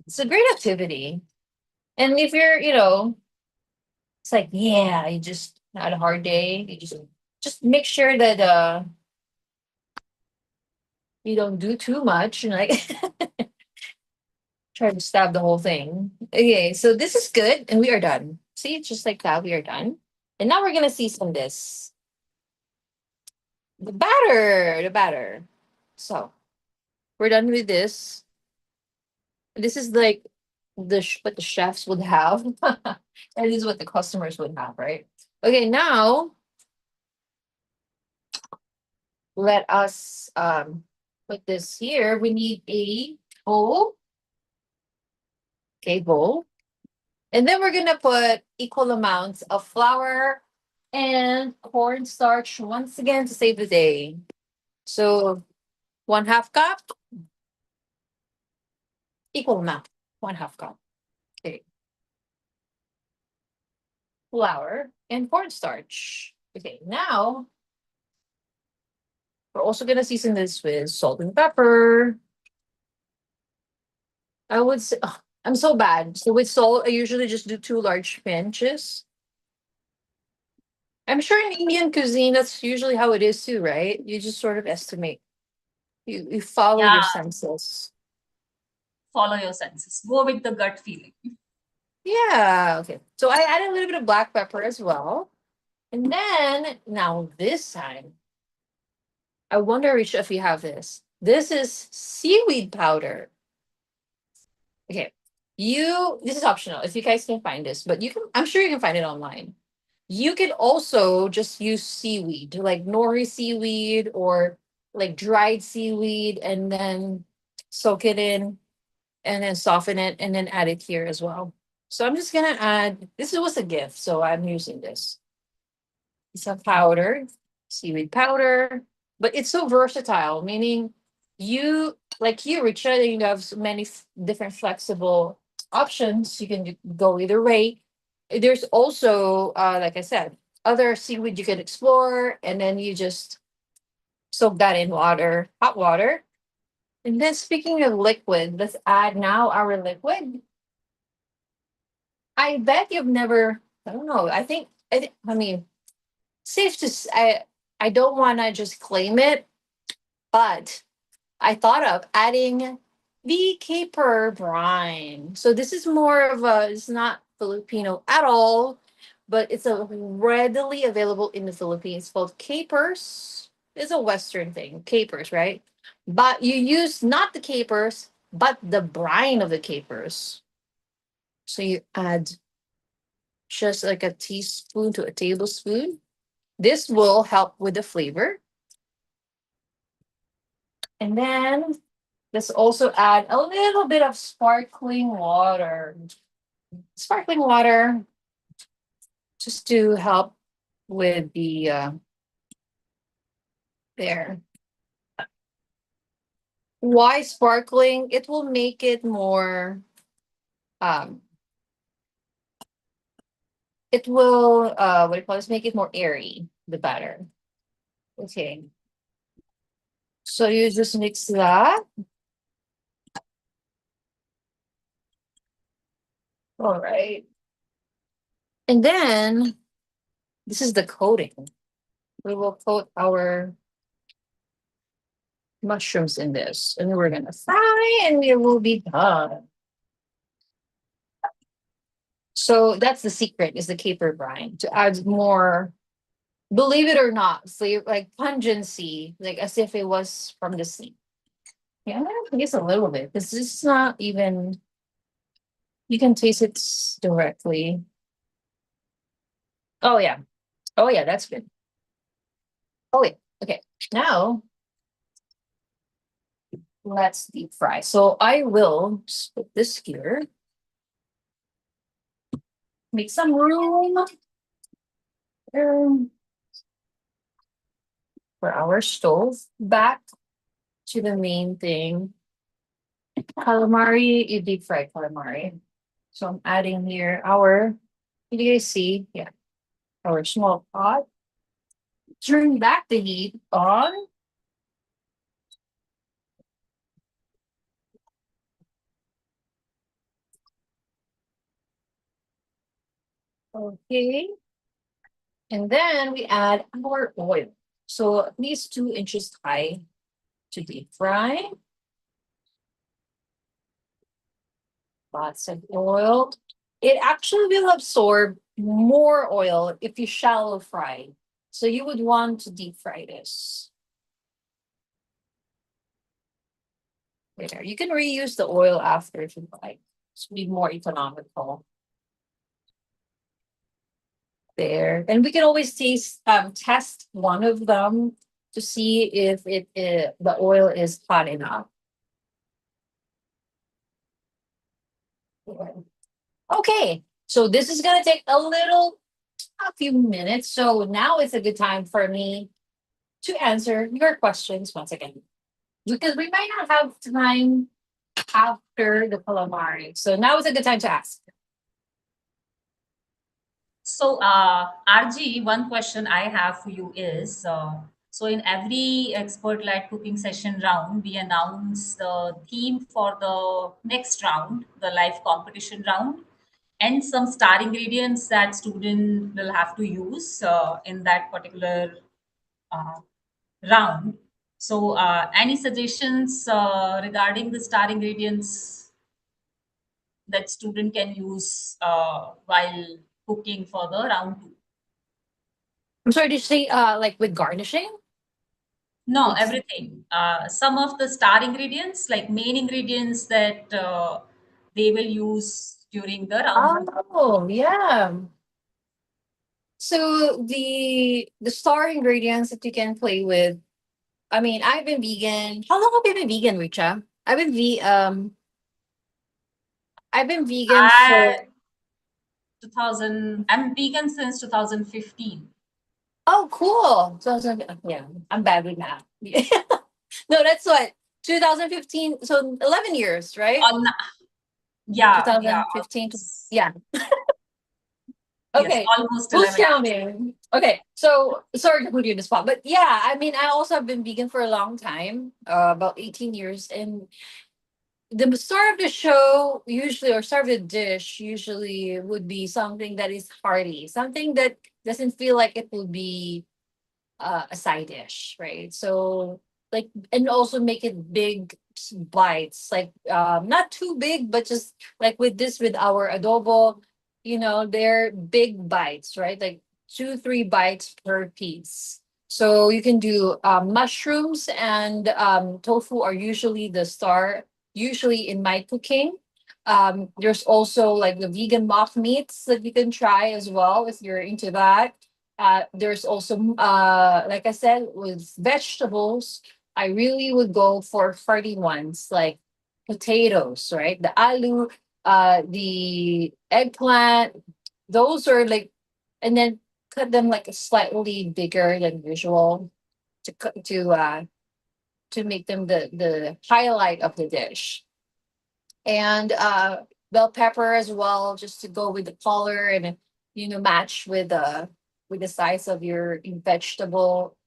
It's a great activity. And if you're, it's like, yeah, you just had a hard day, you just make sure that you don't do too much and like try to stab the whole thing. Okay, so this is good and we are done. See, it's just like that, we are done. And now we're gonna season this. The batter. So we're done with this. This is like what the chefs would have. And this is what the customers would have, right? Okay, now let us put this here. We need a bowl. Okay, bowl. And then we're gonna put equal amounts of flour and cornstarch once again to save the day. So 1/2 cup, equal amount, 1/2 cup. Okay, flour and cornstarch. Okay, now we're also gonna season this with salt and pepper. I would say, ugh, I'm so bad. So with salt, I usually just do 2 large pinches. I'm sure in Indian cuisine, that's usually how it is too, right? You just sort of estimate. You follow Yeah, your senses. follow your senses. Go with the gut feeling. Yeah. Okay. So I add a little bit of black pepper as well. And then now this time, I wonder Risha, if you have this. This is seaweed powder. Okay. This is optional if you guys can find this, but I'm sure you can find it online. You can also just use seaweed, like nori seaweed or like dried seaweed, and then soak it in and then soften it and then add it here as well. So I'm just gonna add, this was a gift, so I'm using this. It's a powder, seaweed powder, but it's so versatile, meaning Richard, you have so many different flexible options. You can go either way. There's also, like I said, other seaweed you can explore, and then you just soak that in water, hot water. And then speaking of liquid, let's add now our liquid. I bet you've never, I don't know, I mean, safe to I don't want to just claim it, but I thought of adding the caper brine. So this is more of it's not Filipino at all, but it's a readily available in the Philippines called capers. It's a Western thing, capers, right? But you use not the capers, but the brine of the capers. So you add just like a teaspoon to a tablespoon. This will help with the flavor. And then let's also add a little bit of sparkling water. Sparkling water just to help with the there. Why sparkling? It will make it more um it will what do you call this? Make it more airy, the batter. Okay. So you just mix that All right. And then this is the coating. We will coat our mushrooms in this, and we're gonna fry, and we will be done. So that's the secret: is the caper brine to add more. Believe it or not, flavor like pungency, like as if it was from the sea. Yeah, I guess a little bit. This is not even. You can taste it directly. Oh yeah. Oh yeah, that's good. Oh yeah. Okay. Now let's deep fry. So I will just put this here. Make some room um, for our stove. Back to the main thing. Calamari, you deep fry calamari. So I'm adding here our, you guys see, yeah, our small pot. Turn back the heat on. Okay. And then we add our oil. So at least 2 inches high to deep fry. Lots of oil. It actually will absorb more oil if you shallow fry. So you would want to deep fry this. There. You can reuse the oil after if you like. It's be more economical. There. And we can always test one of them to see if the oil is hot enough. Okay, so this is gonna take a few minutes. So now is a good time for me to answer your questions once again, because we might not have time after the calamari. So now is a good time to ask. So, RG, one question I have for you is, so in every expert-led cooking session round, we announce the theme for the next round, the live competition round, and some star ingredients that student will have to use in that particular uh, round. So, any suggestions regarding the star ingredients that student can use while cooking for the round two? I'm sorry, did you say like with garnishing? No, It's, everything. Some of the star ingredients, like main ingredients that they will use during the round two. oh yeah. So the star ingredients that you can play with. I mean, I've been vegan. How long have you been vegan, Richa? I've been vegan I for 2000. I'm vegan since 2015. oh cool. So I was like, yeah, I'm bad with math. No, that's what 2015. So 11 years, right? On yeah, 2015 to yeah. yes, Okay. almost Who's 11. counting? Okay. So sorry to put you in the spot, but yeah, I mean, I also have been vegan for a long time, about 18 years, and the star of the show usually or star of the dish usually would be something that is hearty, something that doesn't feel like it will be a side dish, right? So like, and also make it big bites, like not too big, but just like with our adobo, they're big bites, right? Like 2 3 bites per piece. So you can do mushrooms and tofu are usually the star, usually in my cooking. There's also like the vegan mock meats that you can try as well if you're into that. There's also, like I said, with vegetables, I really would go for hearty ones like potatoes, right? The aloo, the eggplant, those are like, and then cut them like slightly bigger than usual to to make them the highlight of the dish. And bell pepper as well, just to go with the color and match with the size of your vegetable.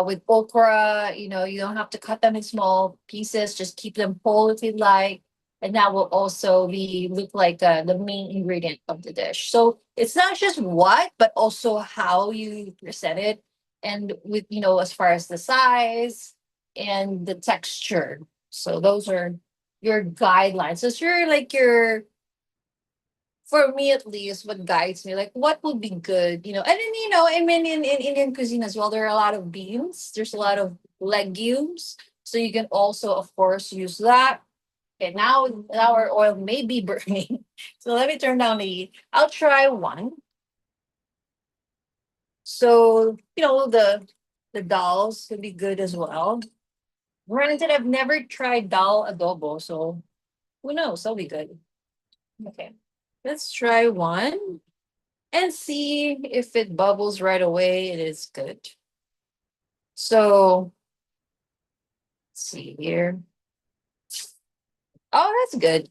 With okra, you don't have to cut them in small pieces, just keep them whole if you like. and that will also be look like the main ingredient of the dish. So it's not just what, but also how you present it, and with as far as the size and the texture. So those are your guidelines. So it's your like your for me at least, what guides me, like what would be good, and then I mean in Indian cuisine as well, there are a lot of beans, there's a lot of legumes, so you can also of course use that. Okay, now our oil may be burning, so let me turn down the heat. I'll try one. So the dals could be good as well. Granted, I've never tried dal adobo, so who knows, that'll be good. Okay, let's try one and see if it bubbles right away. It is good. So let's see here. Oh, that's good.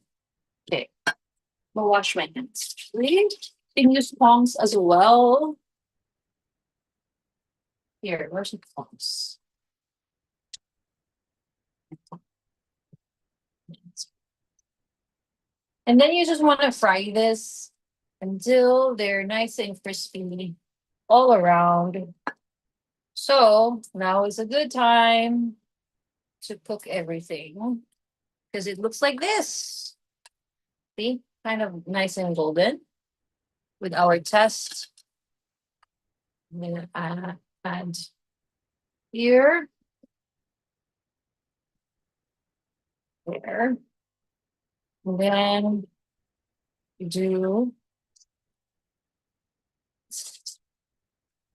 Okay, I'll wash my hands. We can use tongs as well. Here, where's the tongs? And then you just want to fry this until they're nice and crispy all around. So now is a good time to cook everything because it looks like this. See, kind of nice and golden with our test. I'm gonna add here, there, and then do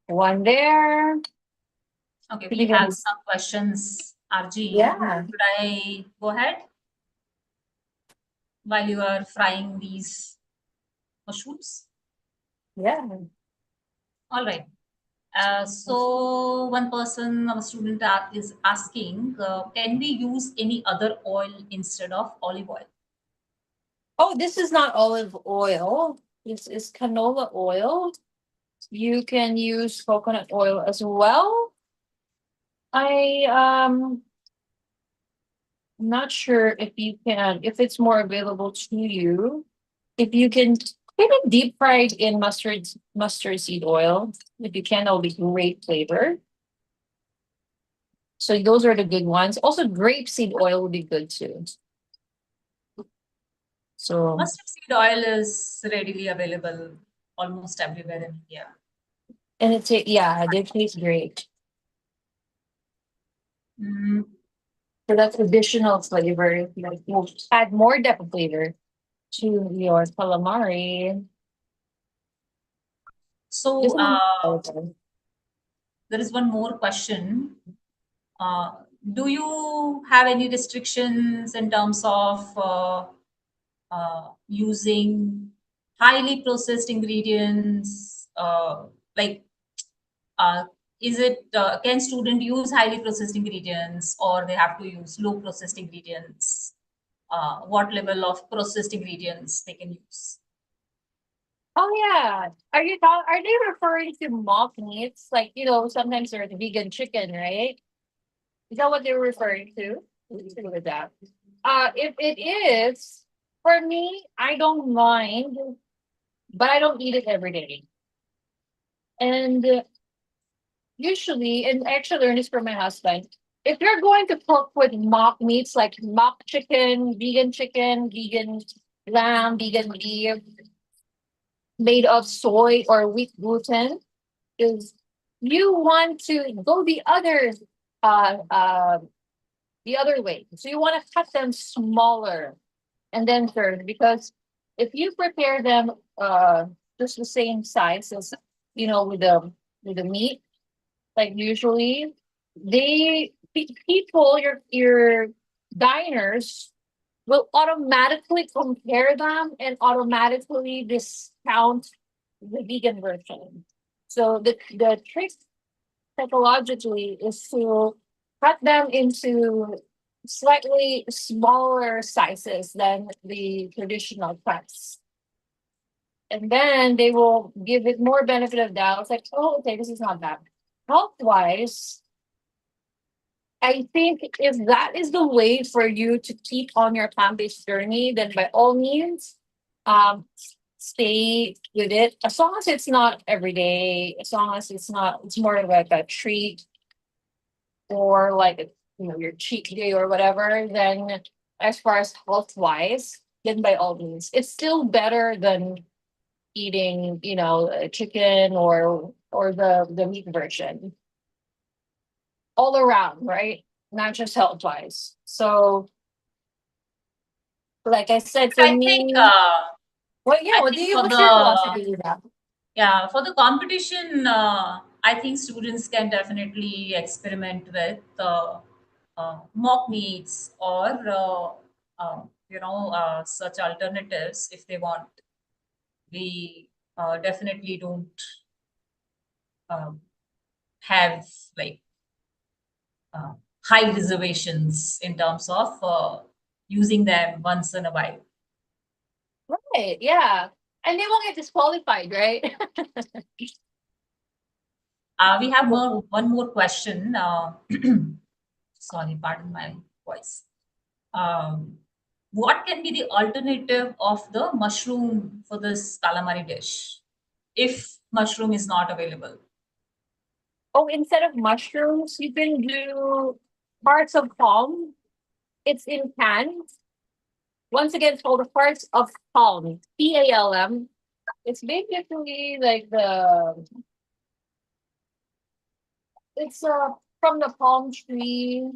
one there. Okay, we have some questions, RG. Yeah. Should I go ahead while you are frying these mushrooms? Yeah. All right. So one person, a student is asking, can we use any other oil instead of olive oil? Oh, this is not olive oil. This is canola oil. You can use coconut oil as well. I'm not sure if it's more available to you. If you can kind of deep fried in mustard seed oil. If you can, that'll be great flavor. So those are the good ones. Also, grapeseed oil would be good too. So Mustard seed oil is readily available almost everywhere in India. and it tastes great. Mm, So that's additional flavor. Like we'll add more depth of flavor to your calamari. So Just a there is one more question. Uh, do you have any restrictions in terms of using highly processed ingredients? Like, uh, is it can student use highly processed ingredients, or they have to use low processed ingredients? What level of processed ingredients they can use? Oh yeah. Are they referring to mock meats? Like, sometimes there's vegan chicken, right? Is that what they're referring to? Let's see with that. If it is, for me, I don't mind, but I don't eat it every day. And usually, and I actually learned this from my husband, if you're going to cook with mock meats like mock chicken, vegan lamb, vegan beef, made of soy or wheat gluten, is you want to go uh, uh, the other way. So you want to cut them smaller and then serve, because if you prepare them just the same size as with the meat, like usually people, your diners will automatically compare them and automatically discount the vegan version. So the trick psychologically is to cut them into slightly smaller sizes than the traditional cuts. And then they will give it more benefit of doubt. It's like, oh, okay, this is not bad. Health wise, I think if that is the way for you to keep on your plant-based journey, then by all means, um, stay with it. As long as it's not every day, as long as it's not, it's more of like a treat or like your cheat day or whatever. Then, as far as health wise, then by all means, it's still better than eating, chicken or the meat version all around, right? Not just health wise. So, like I said, for I think me, well, yeah. I think for What's your the philosophy with that? competition, I think students can definitely experiment with mock meats or such alternatives if they want. We definitely don't um, have like uh, high reservations in terms of using them once in a while. Right? Yeah, and they won't get disqualified, right? We have one more question. Sorry, pardon my voice. Um, what can be the alternative of the mushroom for this calamari dish if mushroom is not available? Oh, instead of mushrooms, you can do parts of palm. It's in cans. Once again, it's called the parts of palm. PALM. It's basically like it's from the palm tree.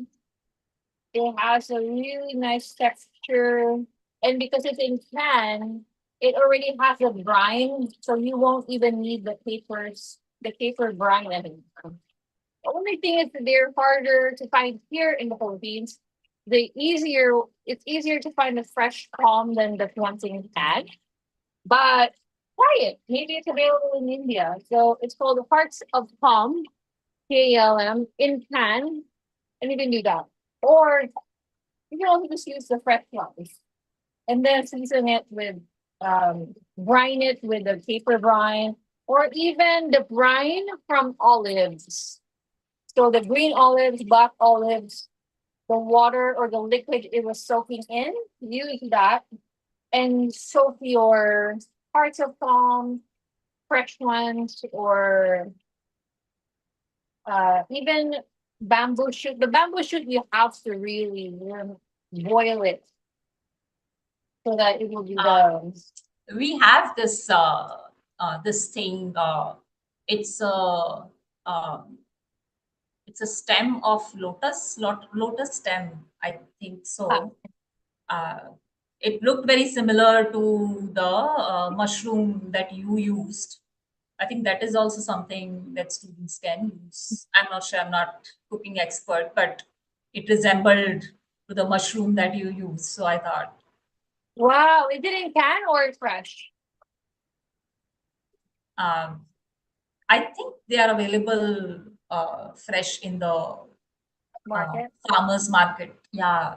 It has a really nice texture. And because it's in can, it already has the brine, so you won't even need the paper brine anymore. The only thing is that they're harder to find here in the Philippines. It's easier to find a fresh palm than the ones in can. But try it. Maybe it's available in India. So it's called the Hearts of Palm, KALM, in can, and you can do that. Or you can also just use the fresh ones and then season it with brine it with the paper brine or even the brine from olives. So the green olives, black olives, the water or the liquid it was soaking in, use that and soak your hearts of palm, fresh ones, or even bamboo shoot. The bamboo shoot you have to really boil it so that it will be the We have this thing. It's a um, it's a stem of lotus stem. I think ah, so. Uh, it looked very similar to the mushroom that you used. I think that is also something that students can use. I'm not sure, I'm not cooking expert, but it resembled to the mushroom that you use. So I thought, wow. Is it in can or fresh um, I think they are available fresh in the market? farmers market. Yeah,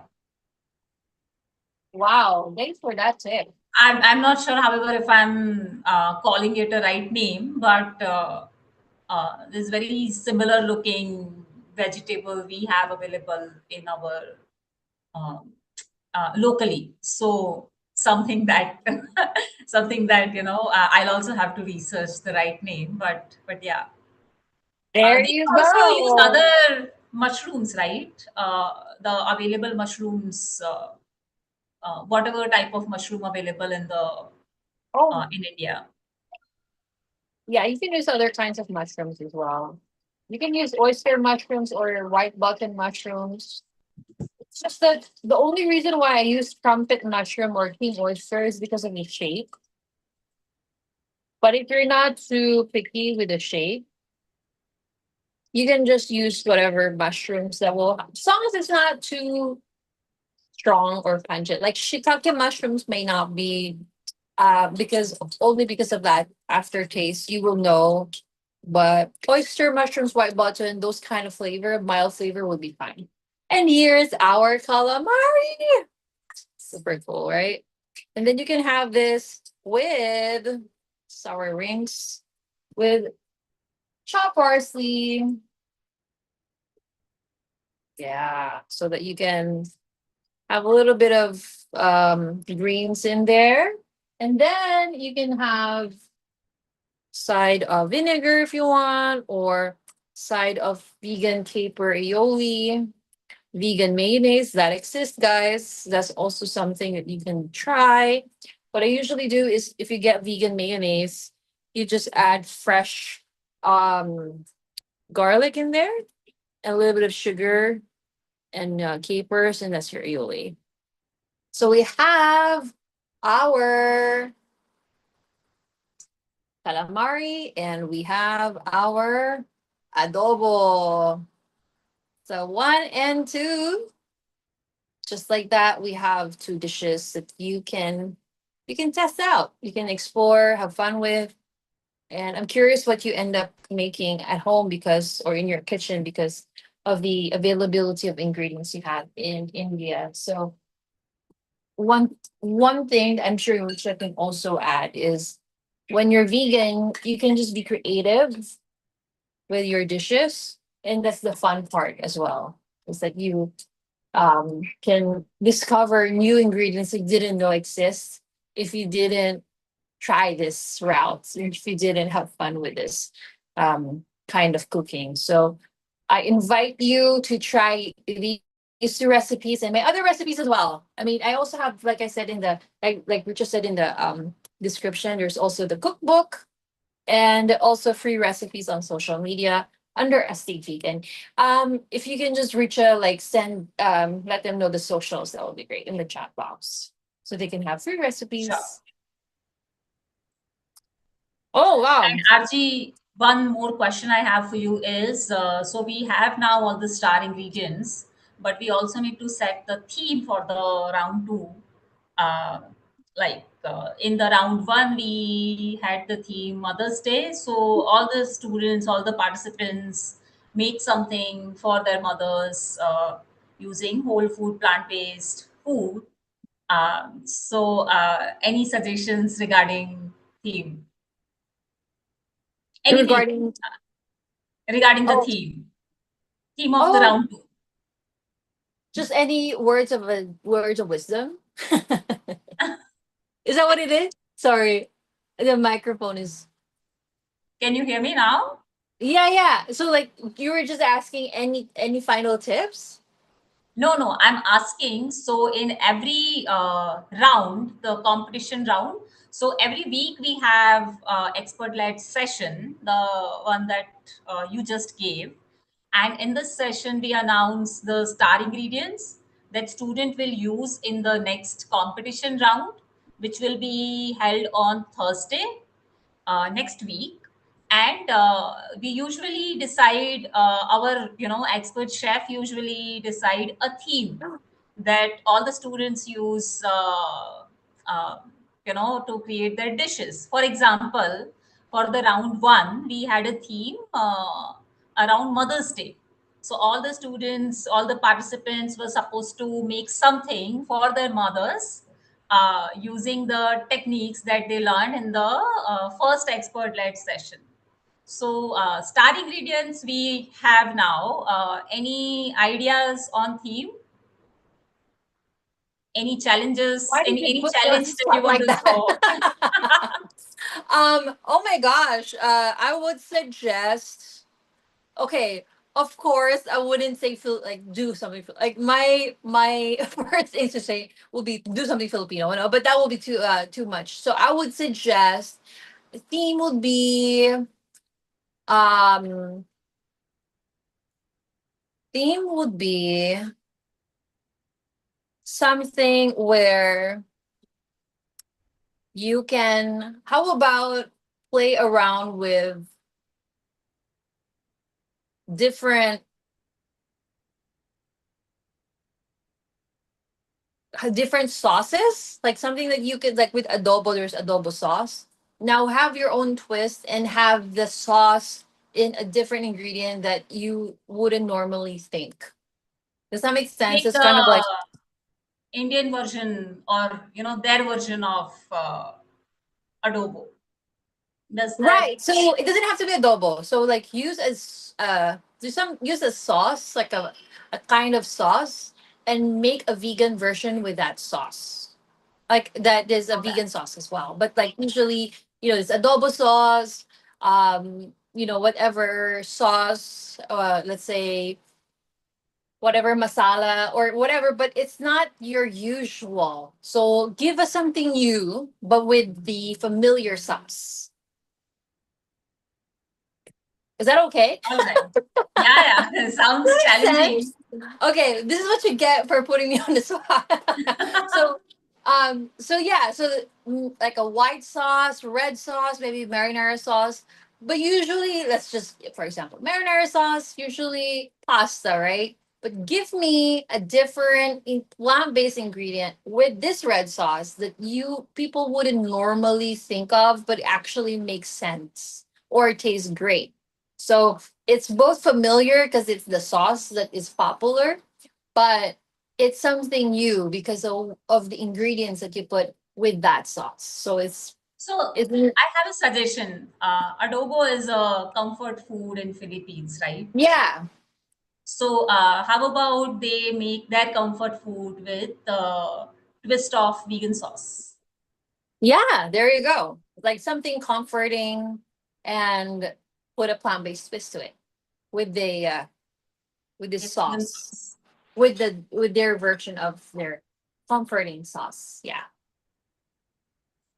Wow, thanks for that tip. I'm not sure, however, if I'm calling it a right name, but this very similar looking vegetable we have available in our um, locally. So something that something that I'll also have to research the right name, but yeah, There they you can also use go. other mushrooms, right? The available mushrooms, whatever type of mushroom available Oh, in India. yeah, you can use other kinds of mushrooms as well. You can use oyster mushrooms or white button mushrooms. It's just that the only reason why I use trumpet mushroom or king oyster is because of the shape. But if you're not too picky with the shape, you can just use whatever mushrooms that will, as long as it's not too strong or pungent. Like shiitake mushrooms may not be, because only because of that aftertaste, you will know. But oyster mushrooms, white button, those kind of flavor, mild flavor would be fine. And here's our calamari. Super cool, right? And then you can have this with sour rings, with chopped parsley, Yeah, so that you can have a little bit of greens in there. And then you can have side of vinegar if you want, or side of vegan caper aioli, vegan mayonnaise that exists, guys. That's also something that you can try. What I usually do is if you get vegan mayonnaise, you just add fresh um garlic in there, a little bit of sugar and capers, and that's your aioli. So we have our calamari and we have our adobo. So 1 and 2, just like that, we have 2 dishes that you can test out, you can explore, have fun with. And I'm curious what you end up making at home because, or in your kitchen, because of the availability of ingredients you have in India. So one thing I'm sure which I can also add is when you're vegan, you can just be creative with your dishes, and that's the fun part as well. Is that you can discover new ingredients you didn't know exist if you didn't try this route, if you didn't have fun with this kind of cooking. So I invite you to try these 2 recipes and my other recipes as well. I mean, I also have, like I said in the, like Richard said in the description, there's also the cookbook and also free recipes on social media under SD Vegan. If you can just reach a like send let them know the socials, that would be great in the chat box. So they can have free Sure. recipes. Oh wow. And Archie, one more question I have for you is so we have now all the star ingredients, but we also need to set the theme for the round two. In the round one, we had the theme Mother's Day. So all the students, all the participants made something for their mothers using whole food, plant based food. Any suggestions regarding theme? Anything Regarding regarding the oh theme of the oh round two. just any words of wisdom. Is that what it is? Sorry. The microphone is Can you hear me now? yeah. So like you were just asking any final tips? No, I'm asking. So in every round, the competition round, so every week we have expert-led session, the one that you just gave, and in this session we announce the star ingredients that student will use in the next competition round, which will be held on Thursday next week. And we usually decide our expert chef usually decide a theme that all the students use uh, to create their dishes. For example, for the round one we had a theme around Mother's Day. So all the students, all the participants were supposed to make something for their mothers using the techniques that they learned in the first expert led session. So, star ingredients we have now. Any ideas on theme? Any challenges? Why did you Any put me on the challenge that you spot want like to throw? that? Oh my gosh. I would suggest, okay, of course I wouldn't say like do something like my first thing to say will be do something Filipino, but that will be too much. So I would suggest the theme would be um theme would be something where you can, how about play around with different different sauces, like something that you could, like with adobo there's adobo sauce. Now have your own twist and have the sauce in a different ingredient that you wouldn't normally think. Does that make sense? Make It's the kind of like Indian version or their version of adobo. Does that right. So it doesn't have to be adobo. So like use as use a sauce, like a kind of sauce, and make a vegan version with that sauce. Like that is a Okay. vegan sauce as well. But like usually, it's adobo sauce, whatever sauce, let's say whatever masala or whatever, but it's not your usual. So give us something new, but with the familiar sauce. Is that okay? All right. Yeah, yeah. Sounds Makes challenging. sense. Okay, this is what you get for putting me on the spot. so, like a white sauce, red sauce, maybe marinara sauce. But usually, let's just, for example, marinara sauce, usually pasta, right? But give me a different plant-based ingredient with this red sauce that people wouldn't normally think of, but actually makes sense or tastes great. So it's both familiar because it's the sauce that is popular, but it's something new because of the ingredients that you put with that sauce. So So it's I have a suggestion. Adobo is a comfort food in Philippines, right? yeah. So how about they make their comfort food with twist of vegan sauce? Yeah, there you go. Like something comforting and put a plant-based twist to it with the It's vegan sauce. sauce. With their version of their comforting sauce. Yeah.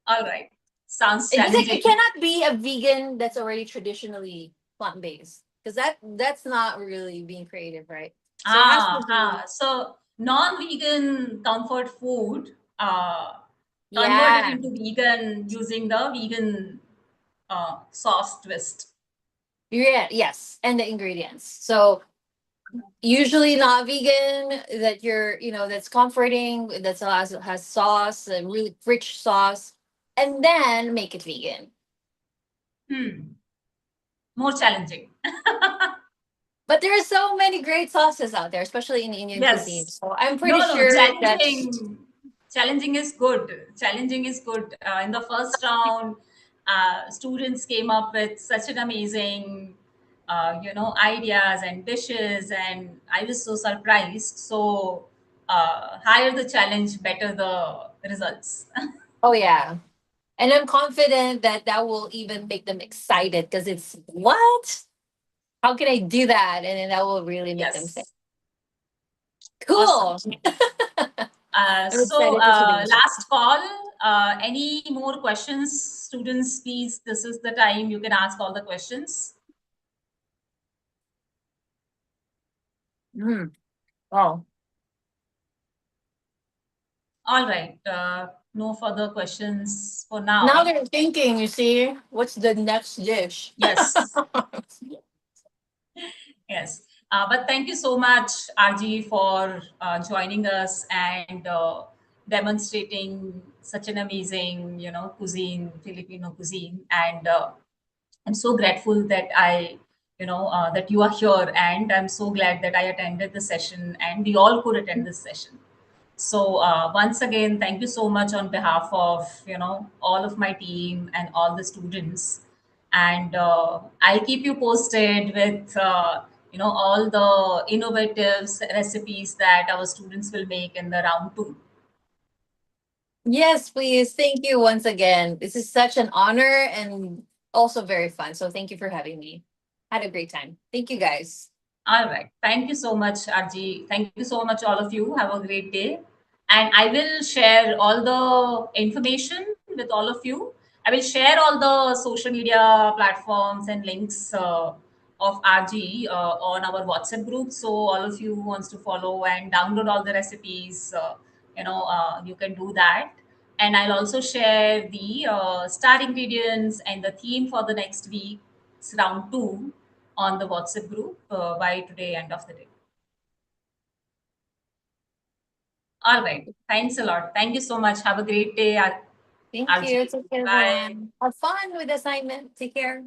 All right. Sounds Because it challenging. cannot be a vegan that's already traditionally plant based. Because that's not really being creative, right? So it has to be So non-vegan comfort food converted yeah. into vegan using the vegan sauce twist. Yeah, yes. And the ingredients. So usually not vegan that that's comforting, has sauce, a really rich sauce, and then make it vegan. More challenging. But there are so many great sauces out there, especially in Indian cuisine. Yes. So I'm No, pretty no, sure that's challenging is good. Challenging is good. In the first round, students came up with such an amazing, ideas and dishes, and I was so surprised. So, higher the challenge, better the results. oh yeah. And I'm confident that that will even make them excited because it's what? How can I do that? And then that will really make them say, Yes. Awesome. cool. I'm excited to see the result. Last call. Any more questions, students? Please, this is the time you can ask all the questions. Mm. Oh. All right. No further questions for Now now. they're thinking, you see, what's the next dish? Yes. Yes. But thank you so much, RG, for joining us and demonstrating such an amazing, cuisine, Filipino cuisine. And I'm so grateful that that you are here, and I'm so glad that I attended the session, and we all could attend this session. So once again, thank you so much on behalf of all of my team and all the students, and I'll keep you posted with all the innovative recipes that our students will make in the round two. Yes, please. Thank you once again. This is such an honor and also very fun. So thank you for having me. Had a great time. Thank you guys. All right. Thank you so much, Arji. Thank you so much, all of you. Have a great day. And I will share all the information with all of you. I will share all the social media platforms and links of RG on our WhatsApp group. So all of you who wants to follow and download all the recipes, you can do that. And I'll also share the star ingredients and the theme for the next week, it's round two, on the WhatsApp group by today, end of the day. All right. Thanks a lot. Thank you so much. Have a great day, Thank you. RG. Take care, Bye. everyone. Have fun with the assignment. Take care.